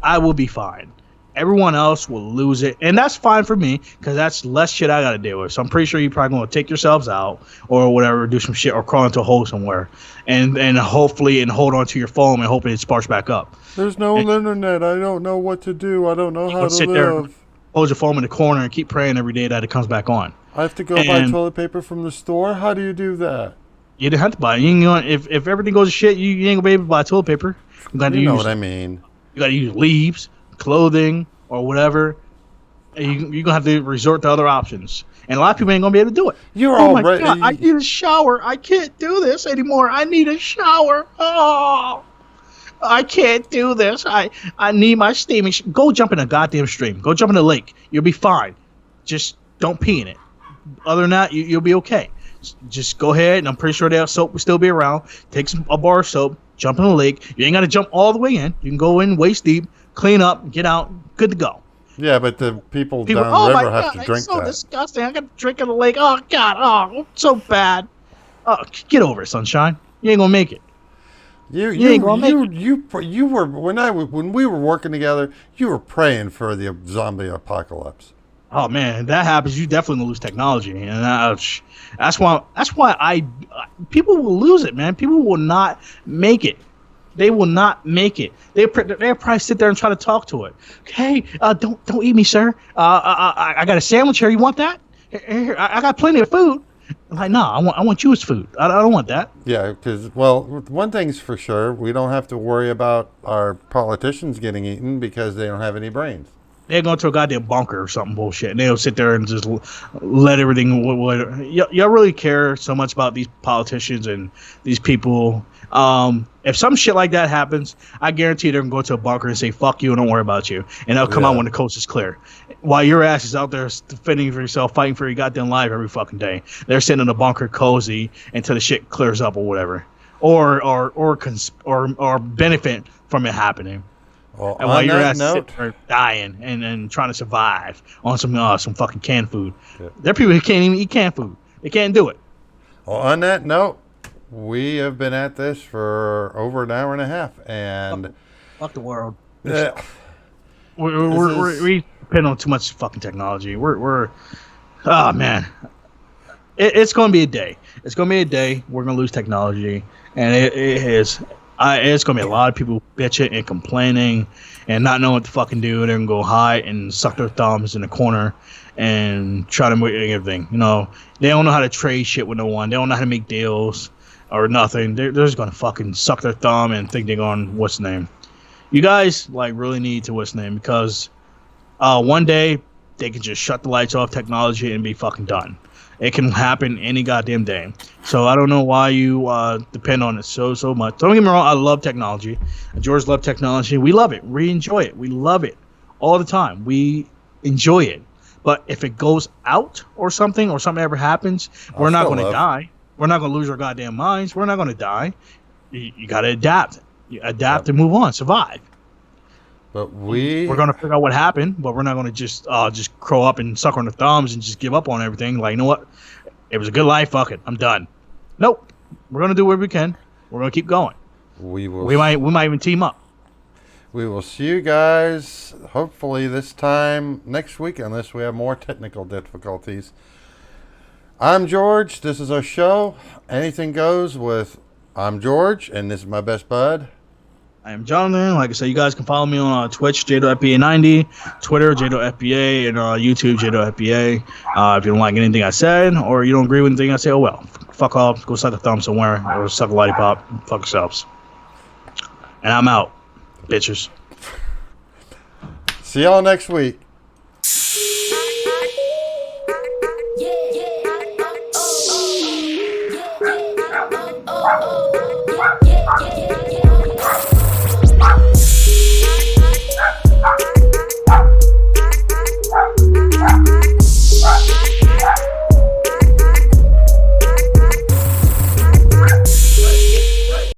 I will be fine. Everyone else will lose it, and that's fine for me because that's less shit I got to deal with. So I'm pretty sure you're probably going to take yourselves out or whatever, do some shit or crawl into a hole somewhere, and hopefully hold on to your phone and hoping it sparks back up. There's no internet. I don't know what to do. I don't know how to sit live. there, hold your phone in the corner, and keep praying every day that it comes back on. I have to go buy toilet paper from the store. How do you do that? You didn't have to buy it. You ain't if everything goes to shit, you ain't gonna be able to buy toilet paper. You know what I mean. You got to use leaves, clothing, or whatever. You're going to have to resort to other options. And a lot of people ain't going to be able to do it. Oh my God, I need a shower. I can't do this anymore. I need a shower. Oh, I can't do this. I need my steaming. Go jump in a goddamn stream. Go jump in a lake. You'll be fine. Just don't pee in it. Other than that, you'll be okay. Just go ahead, and I'm pretty sure that soap will still be around. Take a bar of soap, jump in the lake. You ain't got to jump all the way in. You can go in waist deep, clean up, get out, good to go. Yeah, but the people down the river have to drink it's so that. Disgusting. I got to drink in the lake. Oh, God. Oh, so bad. Oh, get over it, sunshine. You ain't going to make it. You were when we were working together, you were praying for the zombie apocalypse. Oh man, that happens. You definitely gonna lose technology, and that's why people will lose it, man. People will not make it. They will not make it. They'll probably sit there and try to talk to it. Hey, don't eat me, sir. I got a sandwich here. You want that? Here, I got plenty of food. I'm like, no, I want you as food. I don't want that. Yeah, because one thing's for sure, we don't have to worry about our politicians getting eaten because they don't have any brains. They're going to a goddamn bunker or something bullshit, and they'll sit there and just let everything. Y'all really care so much about these politicians and these people. If some shit like that happens, I guarantee they're going to go to a bunker and say, fuck you, and don't worry about you. And they'll come out when the coast is clear. While your ass is out there defending for yourself, fighting for your goddamn life every fucking day. They're sitting in a bunker cozy until the shit clears up or whatever. Or benefit from it happening. Well, and while your ass is sitting there dying and trying to survive on some fucking canned food. Yeah. There are people who can't even eat canned food. They can't do it. Well, on that note, we have been at this for over an hour and a half, and fuck the world. We depend on too much fucking technology. We're oh man, it's going to be a day. It's going to be a day. We're going to lose technology, and it is. It's going to be a lot of people bitching and complaining and not knowing what to fucking do. They're going to go hide and suck their thumbs in the corner and try to make everything. You know, they don't know how to trade shit with no one. They don't know how to make deals or nothing. They're just going to fucking suck their thumb and think they're going, what's the name? You guys, like, really need to what's the name, because one day they can just shut the lights off technology and be fucking done. It can happen any goddamn day. So I don't know why you depend on it so much. Don't get me wrong, I love technology. George loves technology. We love it. We enjoy it. We love it all the time. We enjoy it. But if it goes out or something ever happens, we're not going to die. We're not going to lose our goddamn minds. We're not going to die. You got to adapt. You adapt and move on, survive. But we're going to figure out what happened, but we're not going to just crow up and suck on the thumbs and just give up on everything. Like, you know what? It was a good life. Fuck it. I'm done. Nope. We're going to do what we can. We're going to keep going. We might even team up. We will see you guys hopefully this time next week, unless we have more technical difficulties. I'm George. This is our show. Anything goes with I'm George, and this is my best bud. I am Jonathan. Like I said, you guys can follow me on Twitch, JDoFBA90, Twitter, JDoFBA, and YouTube, JDoFBA. If you don't like anything I said, or you don't agree with anything I say, oh well. Fuck off. Go suck a thumb somewhere, or suck a lollipop. Fuck yourselves. And I'm out, bitches. See y'all next week. Yeah.